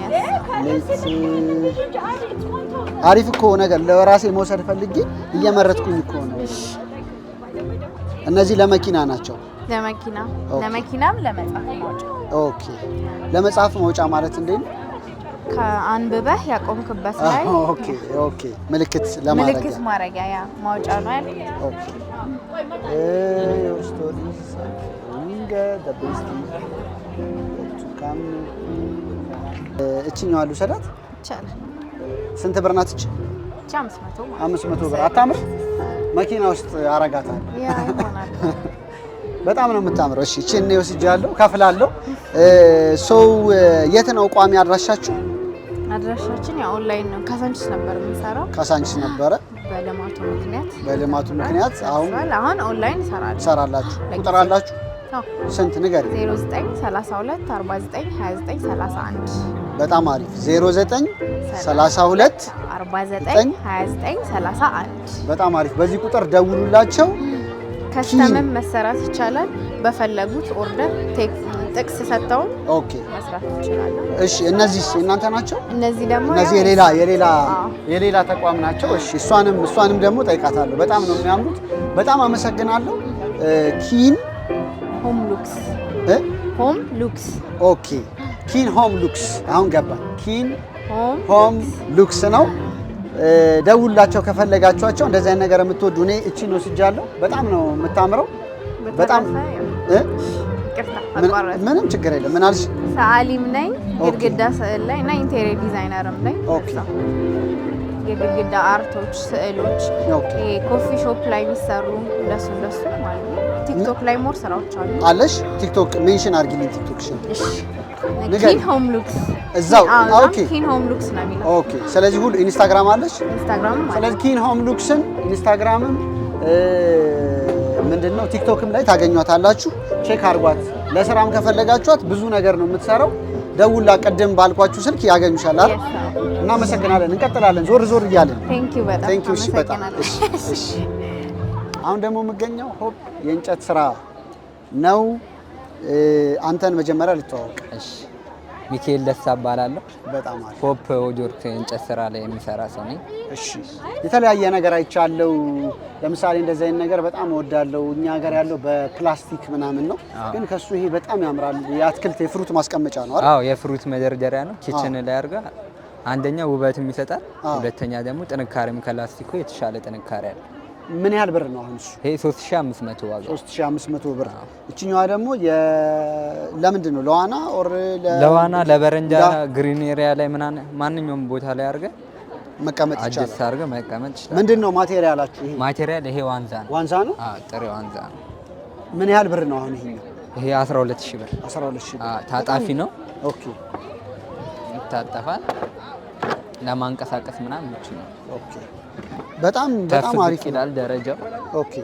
አሪፍ እኮ ነገር ለራሴ መውሰድ ፈልጌ እየመረጥኩኝ እኮ ነው። እነዚህ ለመኪና ናቸው። ለመኪናም ለመጻፍ ማውጫ። ኦኬ። ለመጻፍ ማውጫ ማለት እንዴ ነው? ከአንብበህ ያቆምክበት ላይ ኦኬ። ምልክት ማድረጊያ ያ ማውጫ ነው አይደል? ኦኬ። ስቶሪስ እችኛዋ ልውሰዳት ይቻላል። ስንት ብር ናት እቺ? 500 ብር። አታምር? መኪና ውስጥ አረጋታለሁ። በጣም ነው የምታምረው። እሺ እቺን ነው ወስጃለሁ፣ ከፍላለሁ። የት ነው ቋሚ አድራሻችሁ? አድራሻችን ያው ኦንላይን ነው። ካሳንቺስ ነበር የምንሰራው። ካሳንቺስ ነበረ። በልማቱ ምክንያት አሁን ኦንላይን ሰራላችሁ። ቁጥር አላችሁ? ስንት ንገሪ? 0932 49 29 31። በጣም አሪፍ። 09 32 49 29 31። በጣም አሪፍ። በዚህ ቁጥር ደውሉላቸው። ከስተምም መሰራት ይቻላል። በፈለጉት ኦርደር ጥቅስ ሰጥተው መስራት ይችላል። እሺ እነዚህ እናንተ ናቸው? እነዚህ ደግሞ የሌላ ተቋም ናቸው። እሺ እሷንም ደግሞ ጠይቃታለሁ። በጣም ነው የሚያምሩት። በጣም አመሰግናለሁ። ኪን ሆም ሉክስ ኦኬ። ኪን ሆም ሉክስ አሁን ገባን። ኪን ሆም ሉክስ ነው። ደውላቸው ከፈለጋችኋቸው። እንደዚህ አይነት ነገር የምትወዱ እኔ እቺን ወስጃለሁ። በጣም ነው የምታምረው። በጣም ምንም ችግር የለም። ምን አልሽ? ሰዓሊም ነኝ፣ ግድግዳ ስዕል ላይ እና ኢንቴሪየር ዲዛይነርም ነኝ። ኦኬ። የግድግዳ አርቶች፣ ስዕሎች ኮፊ ሾፕ ላይ የሚሰሩ እንደሱ ማለት ነው። ቲክቶክ ላይ ሞር ስራዎች አለሽ? ቲክቶክ ሜንሽን አድርጊልኝ። ቲክቶክሽን ኪን ሆም ሉክስ እዛው። ኦኬ ኪን ሆም ሉክስ ነው የሚለው። ኦኬ። ስለዚህ ሁሉ ኢንስታግራም አለሽ? ኢንስታግራም ማለት ስለዚህ ኪን ሆም ሉክስን ኢንስታግራምም ምንድነው ቲክቶክም ላይ ታገኟታላችሁ። ቼክ አድርጓት። ለስራም ከፈለጋችኋት ብዙ ነገር ነው የምትሰራው። ደውላ ቀደም ባልኳችሁ ስልክ ያገኙሻል አይደል? እናመሰግናለን። እንቀጥላለን ዞር ዞር እያለን። ቴንኪው በጣም እሺ በጣም እሺ። አሁን ደግሞ የምገኘው ሆፕ የእንጨት ስራ ነው። አንተን መጀመሪያ ልተዋወቅ። እሺ ሚካኤል ደስታ እባላለሁ። በጣም አሪፍ። ሆፕ ኦጆርክ እንጨት ስራ ላይ የሚሰራ ሰው ነኝ። እሺ የተለያየ ነገር አይቻለው። ለምሳሌ እንደዚህ አይነት ነገር በጣም እወዳለሁ። እኛ ሀገር ያለው በፕላስቲክ ምናምን ነው፣ ግን ከሱ ይሄ በጣም ያምራል። የአትክልት የፍሩት ማስቀመጫ ነው አይደል? አዎ የፍሩት መደርደሪያ ነው። ኪችን ላይ አድርጋ አንደኛ ውበትም ይሰጣል፣ ሁለተኛ ደግሞ ጥንካሬም ከላስቲኩ የተሻለ ጥንካሬ አለ። ምን ያህል ብር ነው አሁን እሱ? ይሄ 3500 ዋጋ። 3500 ብር። እቺኛዋ ደግሞ ለምንድን ነው? ለዋና ኦር ለዋና ለበረንጃ ግሪን ኤሪያ ላይ ማንኛውም ቦታ ላይ አድርገ መቀመጥ ይቻላል። አጀስት አድርገ መቀመጥ ይችላል። ምንድነው ማቴሪያላችሁ? ይሄ ማቴሪያል ይሄ ዋንዛ ነው። ዋንዛ ነው? አዎ ጥሬ ዋንዛ ነው። ምን ያህል ብር ነው አሁን ይሄኛው? ይሄ 12000 ብር። 12000 ብር። ታጣፊ ነው። ኦኬ። ይታጠፋል። ለማንቀሳቀስ ምናምን ምቹ ነው። ኦኬ። በጣም አሪፍ ይላል ደረጃው። ኦኬ።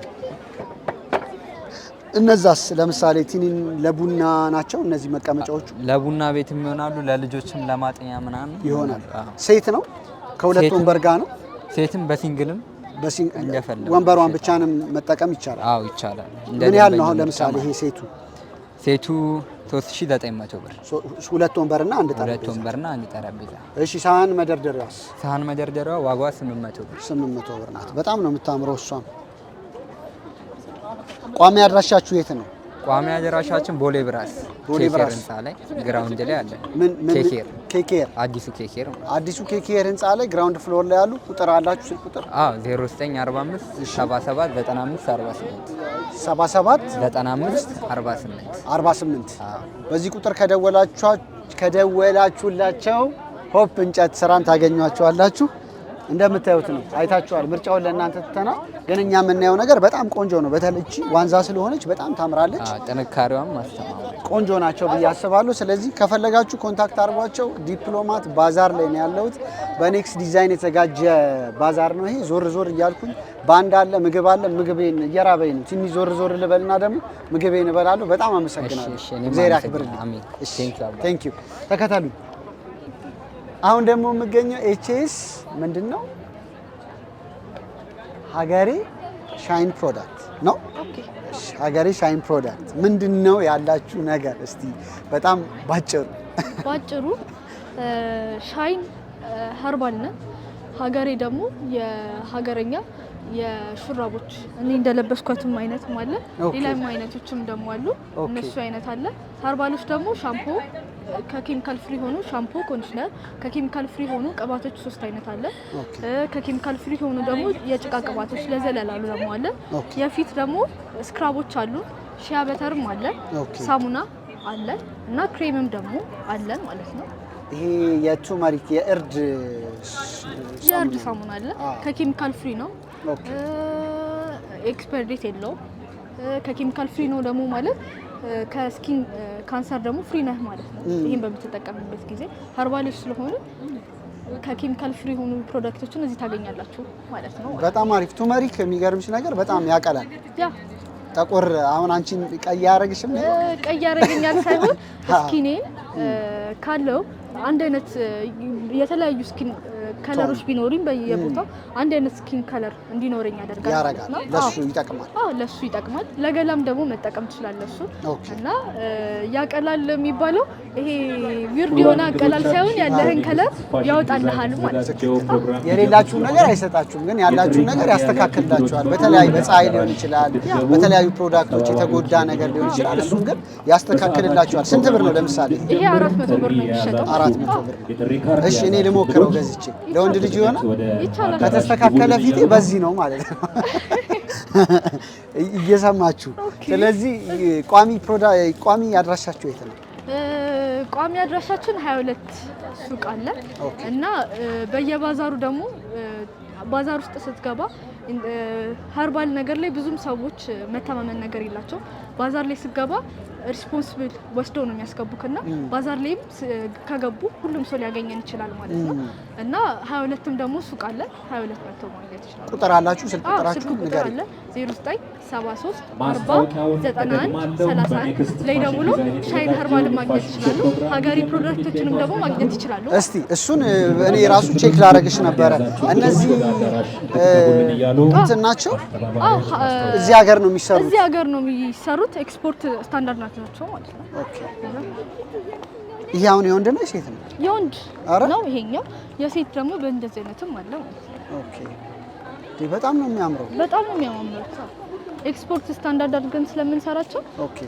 እነዛስ ለምሳሌ ቲኒን ለቡና ናቸው እነዚህ መቀመጫዎቹ? ለቡና ቤትም ይሆናሉ፣ ለልጆችም ለማጥኛ ምናምን ይሆናል። ሴት ነው? ከሁለት ወንበር ጋር ነው? ሴትም በሲንግልም ወንበሯን ብቻንም መጠቀም ይቻላል? አዎ ይቻላል። ምን ያህል ነው? አሁን ለምሳሌ ይሄ ሴቱ 3900 ብር። ሁለት ወንበርና አንድ ጠረጴዛ። ሁለት ወንበርና አንድ ጠረጴዛ። እሺ ሳህን መደርደሪያስ? ሳህን መደርደሪያዋ ዋጋዋ 800 ብር። 800 ብር ናት። በጣም ነው የምታምረው እሷም። ቋሚ አድራሻችሁ የት ነው? ቋሚ አድራሻችን ቦሌ ብራስ ኬኬር ህንፃ ላይ ግራውንድ ላይ አለ። ኬኬር አዲሱ ኬኬር ህንፃ ላይ ግራውንድ ፍሎር ላይ ያሉ ቁጥር አላችሁ? ስልክ ቁጥር? አዎ 0945 77 95 48 77 95 48 በዚህ ቁጥር ከደወላችሁላቸው ሆፕ እንጨት ስራን ታገኟቸዋላችሁ። እንደምታዩት ነው፣ አይታችኋል። ምርጫውን ለእናንተ ትተናል። ግን እኛ የምናየው ነገር በጣም ቆንጆ ነው። በተለይ ዋንዛ ስለሆነች በጣም ታምራለች። ጥንካሬዋም ማስተማማኝ ቆንጆ ናቸው ብዬ አስባለሁ። ስለዚህ ከፈለጋችሁ ኮንታክት አድርጓቸው። ዲፕሎማት ባዛር ላይ ነው ያለሁት። በኔክስት ዲዛይን የተዘጋጀ ባዛር ነው ይሄ። ዞር ዞር እያልኩኝ ባንድ አለ፣ ምግብ አለ። ምግቤን እየራበኝ ነው። ትንሽ ዞር ዞር ልበልና ደግሞ ምግቤን እበላለሁ። በጣም አመሰግናለሁ። እግዚአብሔር ያክብርልኝ። ቴንክ ዩ። ተከተሉኝ። አሁን ደግሞ የምገኘው ኤችኤስ ምንድነው? ሀገሬ ሻይን ፕሮዳክት ነው። ሀገሬ ሻይን ፕሮዳክት ምንድነው ያላችሁ ነገር? እስቲ በጣም ባጭሩ ሻይን ሀርባል ነን። ሀገሬ ደግሞ የሀገረኛ የሹራቦች እኔ እንደለበስኳትም አይነትም አለ፣ ሌላም አይነቶችም ደግሞ አሉ። እነሱ አይነት አለ። ሀርባሎች ደግሞ ሻምፖ ከኬሚካል ፍሪ ሆኑ ሻምፖ፣ ኮንዲሽነር ከኬሚካል ፍሪ ሆኑ ቅባቶች 3 አይነት አለ። ከኬሚካል ፍሪ ሆኑ ደግሞ የጭቃ ቅባቶች ለዘለላሉ ደግሞ አለ። የፊት ደግሞ ስክራቦች አሉ፣ ሺያ በተርም አለ፣ ሳሙና አለ እና ክሬምም ደግሞ አለን ማለት ነው። ይሄ የቱርመሪክ የእርድ ሳሙና አለ። ከኬሚካል ፍሪ ነው። ኤክስፓየር ዴት የለውም። ከኬሚካል ፍሪ ነው ደግሞ ማለት ከስኪን ካንሰር ደግሞ ፍሪ ነህ ማለት ነው። ይሄን በምትጠቀምበት ጊዜ ሀርባሎች ስለሆኑ ከኬሚካል ፍሪ የሆኑ ፕሮዳክቶችን እዚህ ታገኛላችሁ ማለት ነው። በጣም አሪፍ። ቱርመሪክ የሚገርምሽ ነገር በጣም ያቀላል። ጠቆር አሁን አንቺን ቀይ ያረግሽም ቀይ ያረግኛል ሳይሆን ስኪኔን ካለው አንድ አይነት የተለያዩ ስኪን ከለሮች ቢኖርም በየቦታው አንድ አይነት ስኪን ከለር እንዲኖረኝ ያደርጋል። ለሱ ይጠቅማል። ለሱ ይጠቅማል። ለገላም ደግሞ መጠቀም ትችላለህ እሱ እና ያቀላል የሚባለው ይሄ ዊርድ የሆነ አቀላል ሳይሆን ያለህን ከለር ያወጣልሃል ማለት ነው። የሌላችሁን ነገር አይሰጣችሁም፣ ግን ያላችሁን ነገር ያስተካክልላችኋል። በተለያዩ በፀሐይ ሊሆን ይችላል፣ በተለያዩ ፕሮዳክቶች የተጎዳ ነገር ሊሆን ይችላል። እሱን ግን ያስተካክልላችኋል። ስንት ብር ነው ለምሳሌ? ይሄ 400 ብር ነው የሚሸጠው። 400 ብር ነው። እሺ እኔ ልሞክረው ገዝቼ። ለወንድ ልጅ ይሆናል? ከተስተካከለ ፊቴ በዚህ ነው ማለት ነው። እየሰማችሁ። ስለዚህ ቋሚ አድራሻችሁ የት ነው? ቋሚ አድራሻችን 22 ሱቅ አለ እና በየባዛሩ ደግሞ ባዛር ውስጥ ስትገባ ሀርባል ነገር ላይ ብዙም ሰዎች መተማመን ነገር የላቸው። ባዛር ላይ ስትገባ ሪስፖንሲብል ወስደው ነው የሚያስገቡክና ባዛር ላይም ከገቡ ሁሉም ሰው ሊያገኘን ይችላል ማለት ነው። እና 22ም ደግሞ ሱቅ አለ። 22 መጥተው ማግኘት ይችላል። ቁጥር አላችሁ? ስልክ ቁጥራችሁ ንገሪ። 0973 40 91 31 ላይ ደውሎ ሻይን ሀርባል ማግኘት ይችላሉ። ሀገሬ ፕሮዳክቶችንም ደግሞ ማግኘት ይችላሉ። እስቲ እሱን እኔ ራሱ ቼክ ላደርግሽ ነበረ። እነዚህ እንትን ናቸው? እዚህ ሀገር ነው የሚሰሩት? እዚህ ሀገር ነው የሚሰሩት። ኤክስፖርት ስታንዳርድ ናቸው ማለት ነው። ኦኬ። ይሄ አሁን የወንድ ነው የሴት ነው? የወንድ ነው ይሄኛው። የሴት ደግሞ በእንደዚህ አይነትም አለ ማለት ነው። ኦኬ። በጣም ነው የሚያምረው። በጣም ነው የሚያምረው። ኤክስፖርት ስታንዳርድ አድርገን ስለምንሰራቸው። ኦኬ።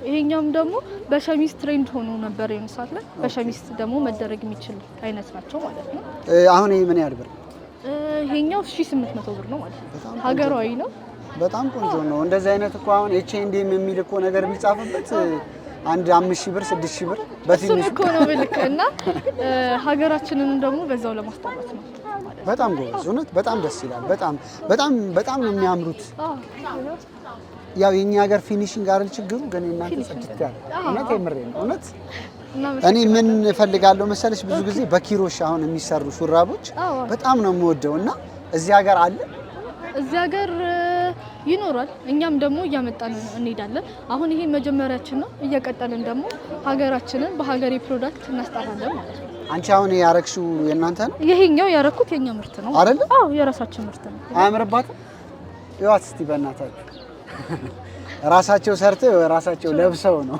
ይሄኛውም ደግሞ በሸሚዝ ትሬንድ ሆኖ ነበር የሆነ ሰዓት ላይ። በሸሚዝ ደግሞ መደረግ የሚችል አይነት ናቸው ማለት ነው። አሁን ይሄ ምን ያህል ብር? ይሄኛው 1800 ብር ነው ማለት ነው። ሀገራዊ ነው። በጣም ቆንጆ ነው። እንደዚህ አይነት እኮ አሁን ኤችኤንዲኤም የሚል እኮ ነገር ቢጻፍበት አንድ 5000 ብር 6000 ብር በትንሹ እኮ ነው ብልክ እና ሀገራችንን ደግሞ በዛው ለማስጠራት ነው። በጣም ጎበዝ። እውነት በጣም ደስ ይላል። በጣም ነው የሚያምሩት። ያው የኛ ሀገር ፊኒሺንግ አይደል ችግሩ፣ ግን እናንተ ጽድት ያለ እውነት የምሬ ነው። እውነት እኔ ምን እፈልጋለሁ መሰለሽ ብዙ ጊዜ በኪሮሽ አሁን የሚሰሩ ሹራቦች በጣም ነው የምወደው እና እዚህ ሀገር አለ። እዚህ ሀገር ይኖራል። እኛም ደግሞ እያመጣን እንሄዳለን። አሁን ይሄ መጀመሪያችን ነው። እየቀጠልን ደግሞ ሀገራችንን በሀገሬ ፕሮዳክት እናስጠራለን ማለት ነው። አንቺ አሁን ያረክሽው የእናንተ ነው? ይሄኛው ያረኩት የኛ ምርት ነው አይደል? አዎ የራሳችን ምርት ነው። አያምርባትም? ይዋት እስቲ በእናታችሁ ራሳቸው ሰርተው ራሳቸው ለብሰው ነው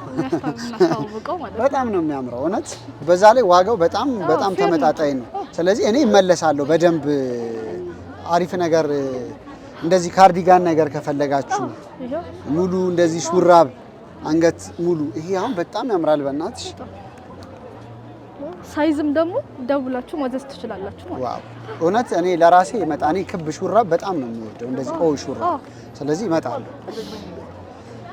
በጣም ነው የሚያምረው እውነት። በዛ ላይ ዋጋው በጣም ተመጣጣኝ ነው። ስለዚህ እኔ እመለሳለሁ በደንብ አሪፍ ነገር እንደዚህ ካርዲጋን ነገር ከፈለጋችሁ ሙሉ እንደዚህ ሹራብ አንገት ሙሉ ይሄ አሁን በጣም ያምራል። በእናትሽ ሳይዝም ደግሞ ደውላችሁ ማዘዝ ትችላላችሁ ማለት ዋው እውነት እኔ ለራሴ እኔ ክብ ሹራብ በጣም ነው የምወደው እንደዚህ ሹራብ። ስለዚህ እመጣለሁ።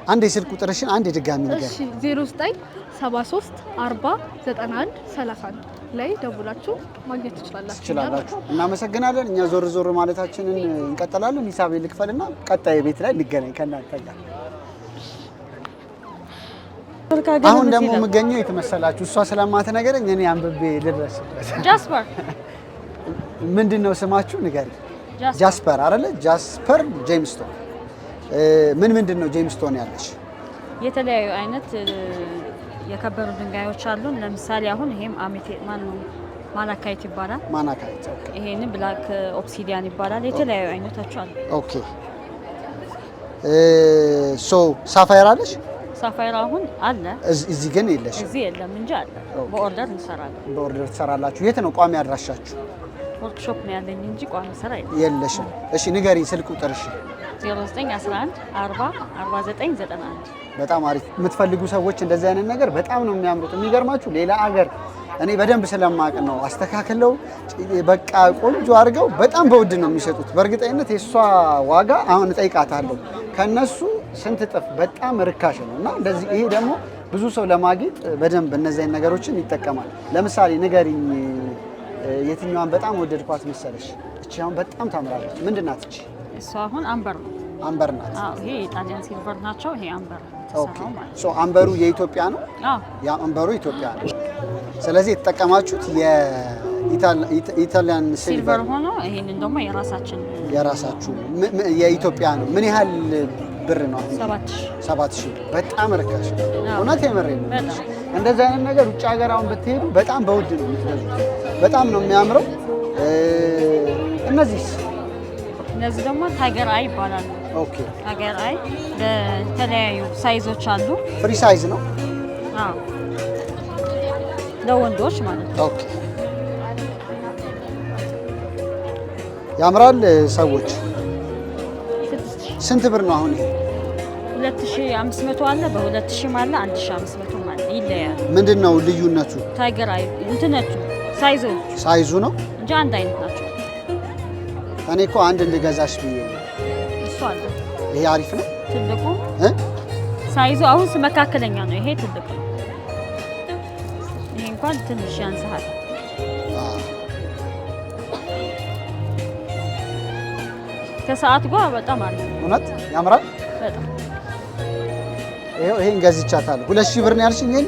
አንድ የስልክ ቁጥርሽን አንድ ድጋሚ ነገር እሺ 0973 40 91 31 ላይ ደውላችሁ ማግኘት ትችላላችሁ። እናመሰግናለን። እኛ ዞር ማለታችንን እንቀጥላለን። ሂሳብ ልክፈልና ቀጣይ ቤት ላይ እንገናኝ ከእናንተ ጋር። አሁን ደግሞ የምገኘው የተመሰላችሁ እሷ ስለማትነገረኝ እኔ አንብቤ ልድረስበት። ጃስፐር ምንድነው ስማችሁ ንገሪ። ጃስፐር አይደለ? ጃስፐር ጄምስቶን። ምንድነው ጄምስቶን ያለሽ? የተለያዩ አይነት የከበሩ ድንጋዮች አሉ። ለምሳሌ አሁን ይሄም ማላካይት ይባላል። ማላካይት ኦኬ። ይሄን ብላክ ኦብሲዲያን ይባላል። የተለያዩ አይነቶች አሉ። ኦኬ ሳፋየር አለሽ? ሳፋየር አሁን አለ። እዚህ ግን የለሽ? እዚህ የለም እንጂ አለ። በኦርደር እንሰራለን። በኦርደር ትሰራላችሁ? የት ነው ቋሚ አድራሻችሁ? ወርክሾፕ ነው ያለኝ እንጂ ቋሚ ስራ የለሽም። እሺ ንገሪኝ ስልክ ቁጥርሽ። 0911 40 49 91። በጣም አሪፍ። የምትፈልጉ ሰዎች እንደዚህ አይነት ነገር በጣም ነው የሚያምሩት። የሚገርማችሁ ሌላ አገር እኔ በደንብ ስለማቅ ነው አስተካክለው በቃ ቆንጆ አድርገው በጣም በውድ ነው የሚሸጡት። በእርግጠኝነት የሷ ዋጋ አሁን እጠይቃታለሁ ከነሱ ስንት እጥፍ በጣም ርካሽ ነው። እና እንደዚህ ይሄ ደግሞ ብዙ ሰው ለማጌጥ በደንብ እነዚህ ነገሮችን ይጠቀማል። ለምሳሌ ንገሪኝ የትኛዋን በጣም ወደድኳት መሰለሽ? እቺ አሁን በጣም ታምራለች። ምንድን ናት እቺ? እሷ አሁን አምበር ነው። አምበር ናት። አዎ ይሄ የጣሊያን ሲልቨር ናቸው። ይሄ አምበር ነው። ኦኬ ሶ አምበሩ የኢትዮጵያ ነው? አዎ ያ አምበሩ ኢትዮጵያ ነው። ስለዚህ የተጠቀማችሁት የኢጣሊያን ሲልቨር ሆኖ ይሄንን ደግሞ የራሳችሁ የኢትዮጵያ ነው። ምን ያህል ብር ነው? 7000 በጣም ርካሽ ነው። እውነት የምሬን ነው። እንደዚህ አይነት ነገር ውጭ ሀገር አሁን ብትሄዱ በጣም በውድ ነው የምትገዙት። በጣም ነው የሚያምረው። እነዚህ ደግሞ ታይገር አይ ይባላሉ። ኦኬ ታይገር አይ በተለያዩ ሳይዞች አሉ። ፍሪ ሳይዝ ነው? አዎ ለወንዶች ማለት ነው። ኦኬ ያምራል። ሰዎች ስንት ብር ነው አሁን ይሄ? 2500 አለ፣ በ2000 አለ፣ 1500 አለ። ይለያል። ምንድነው ልዩነቱ? ታይገር አይ እንትነቱ ሳይዙ ነው እንጂ አንድ አይነት ናቸው። እኔ እኮ አንድ እንድገዛሽ ብዬ ነው። እሱ አለ። ይሄ አሪፍ ነው። ትልቁ ሳይዙ አሁን መካከለኛ ነው። ይሄ ትልቅ ነው። ይሄ እንኳን ትንሽ ያንሳል። ከሰዓት ጋር በጣም አለ። እውነት ያምራል በጣም። ይሄን ገዝቻታለሁ። 2000 ብር ነው ያልሽኝ? ይሄን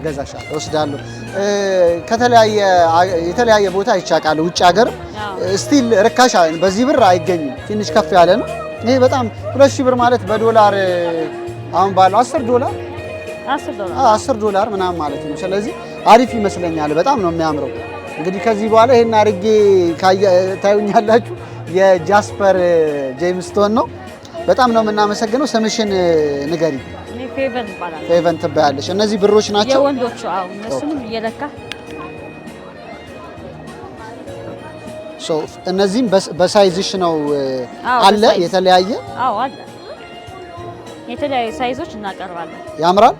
ገዛሻለሁ፣ እወስዳለሁ። የተለያየ ቦታ አይቻቃለሁ። ውጭ ሀገር ስቲል ርካሽ በዚህ ብር አይገኝም። ትንሽ ከፍ ያለ ነው። ይሄ በጣም 2000 ብር ማለት በዶላር አሁን ባለው $10 ምናምን ማለት ነው። ስለዚህ አሪፍ ይመስለኛል። በጣም ነው የሚያምረው። እንግዲህ ከዚህ በኋላ ይሄን አድርጌ ታዩኛላችሁ። የጃስፐር ጄምስቶን ነው። በጣም ነው የምናመሰግነው። ስምሽን ንገሪ። ፌቨን ይባላል። ፌቨን ትባያለሽ። እነዚህ ብሮች ናቸው የወንዶቹ? አዎ እነሱንም እየለካ እነዚህም በሳይዝሽ ነው አለ የተለያየ? አዎ አለ። የተለያዩ ሳይዞች እናቀርባለን። ያምራል።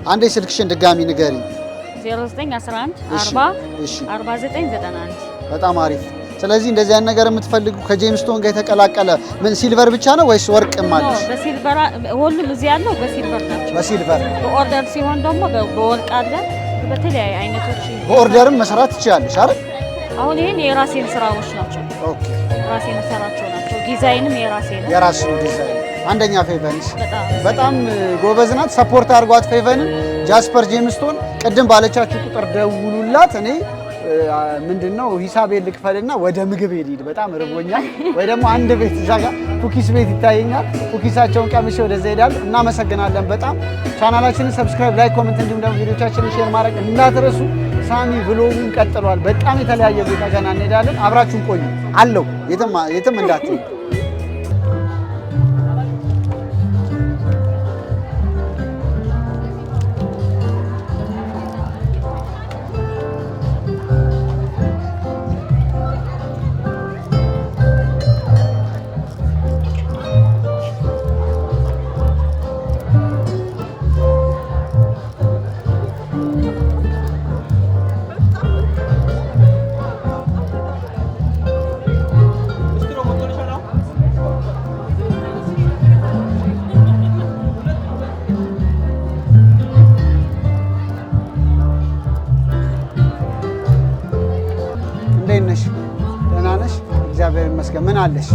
አንዴ ስልክሽን ድጋሚ ንገሪ። 0911 40 49 91። በጣም አሪፍ። ስለዚህ እንደዚህ አይነት ነገር የምትፈልጉ ከጄምስቶን ጋር የተቀላቀለ ምን ሲልቨር ብቻ ነው ወይስ ወርቅም አለሽ? በሲልቨር ሁሉም እዚህ ያለው በሲልቨር ናቸው። በሲልቨር በኦርደር ሲሆን ደግሞ በወርቅ አለ። በተለያዩ አይነቶች በኦርደርም መስራት ትችላለሽ አይደል? አሁን ይሄን የራሴን ስራዎች ናቸው። ኦኬ ራሴን ሰራቸው ናቸው። ዲዛይንም የራሴ ነው። የራስ ነው ዲዛይን። አንደኛ ፌቨንስ በጣም ጎበዝ ናት። ሰፖርት አድርጓት ፌቨንን። ጃስፐር ጄምስቶን ቅድም ባለቻችሁ ቁጥር ደውሉላት። እኔ ምንድነው ሂሳቤን ልክፈልና ወደ ምግብ ሄድ በጣም ርቦኛል። ወይ ደግሞ አንድ ቤት እዛ ጋር ኩኪስ ቤት ይታየኛል። ኩኪሳቸውን ቀምሼ ወደዛ ሄዳለሁ። እናመሰግናለን በጣም። ቻናላችንን ሰብስክራይብ፣ ላይክ፣ ኮሜንት እንዲሁም ደግሞ ቪዲዮቻችንን ሼር ማድረግ እንዳትረሱ። ሳሚ ብሎጉን ቀጥሏል። በጣም የተለያየ ቦታ ገና እንሄዳለን። አብራችሁን ቆዩ አለው የትም እንዳትሄዱ። ደህና ነሽ? እግዚአብሔር ይመስገን። ምን አለሽ?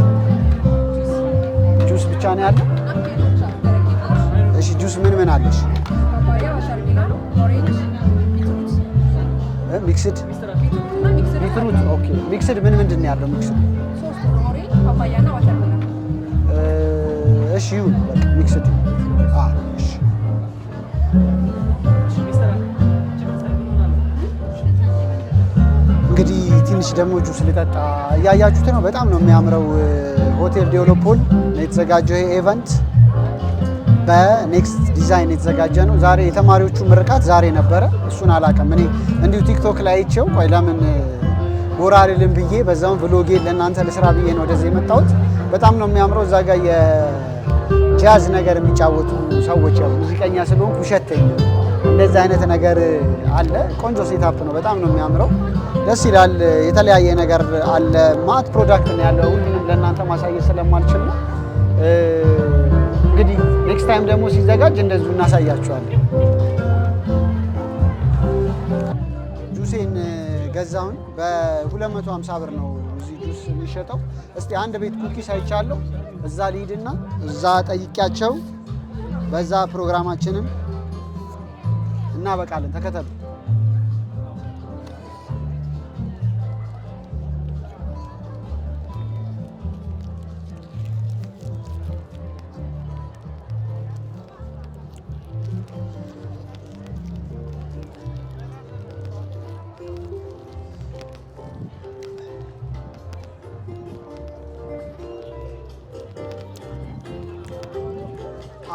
ጁስ ብቻ ነው ያለው? እሺ ጁስ ምን አለሽ? ሚክስድ ቢትሩት። ኦኬ ሚክስድ ምንድን ነው ያለው? ሚክስድ እሺ ይሁን በቃ ሚክስድ። እሺ እንግዲህ ትንሽ ደግሞ ጁስ ልጠጣ። እያያችሁት ነው፣ በጣም ነው የሚያምረው። ሆቴል ዴቨሎፖል ነው የተዘጋጀው ይሄ ኢቨንት በኔክስት ዲዛይን የተዘጋጀ ነው። ዛሬ የተማሪዎቹ ምርቃት ዛሬ ነበረ። እሱን አላውቅም እኔ እንዲሁ ቲክቶክ ላይ አይቼው ቆይ ለምን ጎራ አልልም ብዬ በዛውን ብሎጌን ለእናንተ ልስራ ብዬ ነው ወደዚህ የመጣሁት። በጣም ነው የሚያምረው። እዛ ጋር የጃዝ ነገር የሚጫወቱ ሰዎች ያው ሙዚቀኛ ስለሆንኩ ውሸተኝ እንደዚህ አይነት ነገር አለ። ቆንጆ ሴታፕ ነው። በጣም ነው የሚያምረው። ደስ ይላል። የተለያየ ነገር አለ። ማት ፕሮዳክት ነው ያለው። ሁሉንም ለእናንተ ማሳየት ስለማልችል ነው። እንግዲህ ኔክስት ታይም ደግሞ ሲዘጋጅ እንደዚሁ እናሳያችኋለን። ጁሴን ገዛውን በ250 ብር ነው እዚህ ጁስ የሚሸጠው። እስቲ አንድ ቤት ኩኪስ አይቻለሁ። እዛ ልሂድና እዛ ጠይቂያቸው በዛ ፕሮግራማችንን እናበቃለን። ተከተሉ።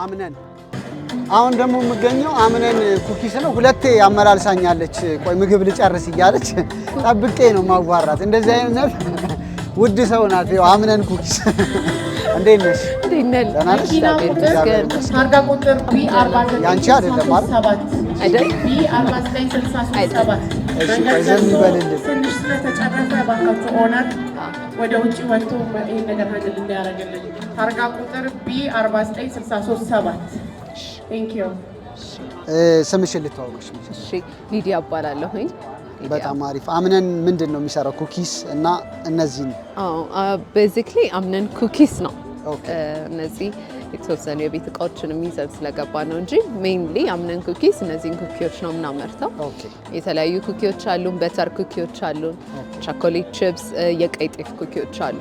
አምነን አሁን ደግሞ የምገኘው አምነን ኩኪስ ነው። ሁለቴ አመላልሳኛለች። ቆይ ምግብ ልጨርስ እያለች ጠብቄ ነው ማዋራት። እንደዚህ አይነት ውድ ሰው ናት። ይኸው አምነን ኩኪስ። እንዴት ነሽ? ደህና ነሽ? ታርጋ ቁጥር ያንቺ አይደለም አይደል? እሺ ቆይ ዘም ይበልልን። ትንሽ ስለተጨረሰ ባካችሁ ኦነር ወደ ውጭ ወጥቶ ይሄን ነገር ሀገር እንዲያደርግልን። ታርጋ ቁጥር B49637 ቴንክ ዩ። ስምሽን ልተዋወቅሽ? እሺ ሊዲያ እባላለሁኝ። በጣም አሪፍ። አምነን ምንድን ነው የሚሰራው? ኩኪስ እና እነዚህ ነው? ቤዚክሊ አምነን ኩኪስ ነው። እነዚህ የተወሰኑ የቤት እቃዎችን የሚይዘን ስለገባ ነው እንጂ ሜይንሊ አምነን ኩኪስ እነዚህን ኩኪዎች ነው የምናመርተው። የተለያዩ ኩኪዎች አሉን፣ በተር ኩኪዎች አሉን፣ ቻኮሌት ቺፕስ፣ የቀይ ጤፍ ኩኪዎች አሉ።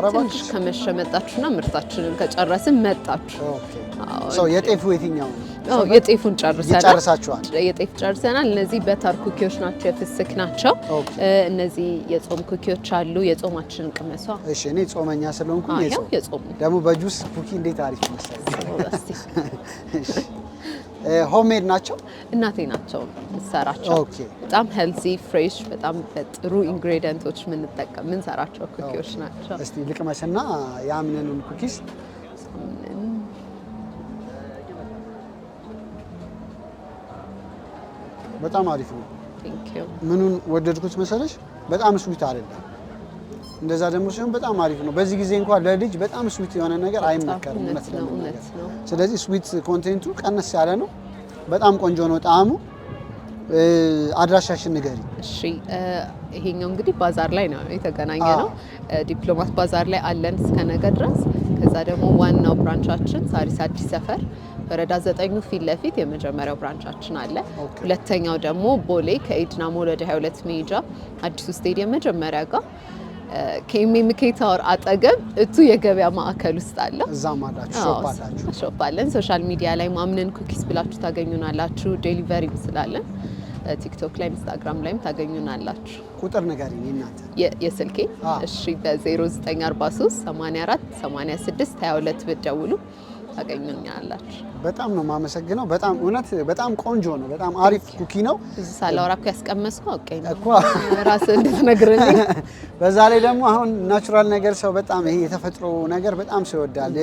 ትንሽ ከመሸ መጣችሁና ምርታችንን ከጨረስን መጣችሁ። የጤፉ የትኛው? የጤፉን ጨርሳችኋል? የጤፍ ጨርሰናል። እነዚህ በተር ኩኪዎች ናቸው፣ የፍስክ ናቸው። እነዚህ የጾም ኩኪዎች አሉ። የጾማችንን ቅመሷ። እሺ እኔ ጾመኛ ስለሆንኩ የጾም ደግሞ በጁስ ኩኪ እንዴት አሪፍ መሰለኝ። ሆምሜድ ናቸው። እናቴ ናቸው ምሰራቸው። በጣም ሄልዚ ፍሬሽ፣ በጣም በጥሩ ኢንግሬዲየንቶች ምንሰራቸው ኩኪዎች ናቸው። እስቲ ልቅመስና የአምነኑን ኩኪስ በጣም አሪፍ ነው። ምኑን ወደድኩት መሰለሽ? በጣም ስዊት አይደለም። እንደዛ ደግሞ ሲሆን በጣም አሪፍ ነው። በዚህ ጊዜ እንኳን ለልጅ በጣም ስዊት የሆነ ነገር አይመከርም እውነት ለመናገር። ስለዚህ ስዊት ኮንቴንቱ ቀነስ ያለ ነው። በጣም ቆንጆ ነው ጣዕሙ። አድራሻሽን ንገሪ። እሺ ይሄኛው እንግዲህ ባዛር ላይ ነው የተገናኘ ነው። ዲፕሎማት ባዛር ላይ አለን እስከ ነገ ድረስ። ከዛ ደግሞ ዋናው ብራንቻችን ሳሪስ አዲስ ሰፈር ወረዳ 9 ፊት ለፊት የመጀመሪያው ብራንቻችን አለ። ሁለተኛው ደግሞ ቦሌ ከኢድና ሞል ወደ 22 ሜጃ አዲሱ ስቴዲየም መጀመሪያ ጋር ከኤምኤምኬ ታወር አጠገብ እቱ የገበያ ማዕከል ውስጥ አለ። እዛም አላችሁ ሾፕ አለን። ሶሻል ሚዲያ ላይ ማምነን ኩኪስ ብላችሁ ታገኙናላችሁ። ዴሊቨሪም ስላለን ቲክቶክ ላይ ኢንስታግራም ላይም ታገኙናላችሁ። ቁጥር ንገሪኝ እናንተ የስልኬ እሺ በ0943 84 86 22 ብትደውሉ ታገኙኛላችሁ። በጣም ነው የማመሰግነው። በጣም እውነት በጣም ቆንጆ ነው። በጣም አሪፍ ኩኪ ነው። ብዙ ሳላወራ እኮ ያስቀመስኩ አውቀኝ ነው እኮ ራስህ እንድትነግርልኝ። በዛ ላይ ደግሞ አሁን ናቹራል ነገር ሰው በጣም ይሄ የተፈጥሮ ነገር በጣም ሰው ይወዳል።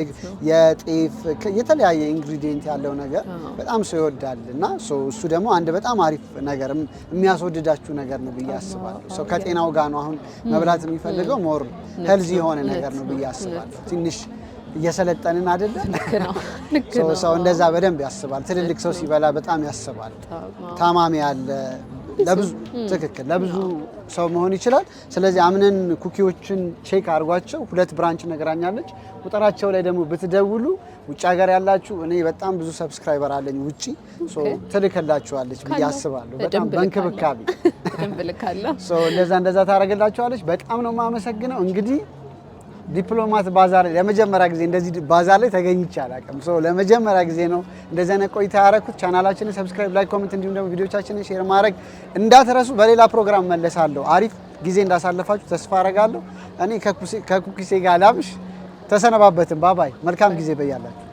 የጤፍ የተለያየ ኢንግሪዲየንት ያለው ነገር በጣም ሰው ይወዳል እና እሱ ደግሞ አንድ በጣም አሪፍ ነገር የሚያስወድዳችሁ ነገር ነው ብዬ አስባለሁ። ሰው ከጤናው ጋር ነው አሁን መብላት የሚፈልገው ሞር ሄልዚ የሆነ ነገር ነው ብዬ አስባለሁ። ትንሽ እየሰለጠንን አይደለ? ልክ ነው። ሰው እንደዛ በደንብ ያስባል። ትልልቅ ሰው ሲበላ በጣም ያስባል። ታማሚ ያለ ለብዙ ትክክል ለብዙ ሰው መሆን ይችላል። ስለዚህ አምነን ኩኪዎችን ቼክ አድርጓቸው። 2 ብራንች ነግራኛለች። ቁጥራቸው ላይ ደግሞ ብትደውሉ ውጭ ሀገር ያላችሁ እኔ በጣም ብዙ ሰብስክራይበር አለኝ ውጪ ትልክላችኋለች ብዬ አስባለሁ። በጣም በእንክብካቤ እንደዛ ታደርግላችኋለች። በጣም ነው የማመሰግነው። እንግዲህ ዲፕሎማት ባዛር ለመጀመሪያ ጊዜ እንደዚህ ባዛር ላይ ተገኝቼ አላውቅም። ለመጀመሪያ ጊዜ ነው እንደዚህ አይነት ቆይታ ያደረኩት። ቻናላችንን ሰብስክራይብ፣ ላይክ፣ ኮሜንት እንዲሁም ደግሞ ቪዲዮቻችንን ሼር ማድረግ እንዳትረሱ። በሌላ ፕሮግራም መለሳለሁ። አሪፍ ጊዜ እንዳሳለፋችሁ ተስፋ አደርጋለሁ። እኔ ከኩኪሴ ጋር ላብሽ ተሰነባበትን። ባባይ መልካም ጊዜ በያላችሁ።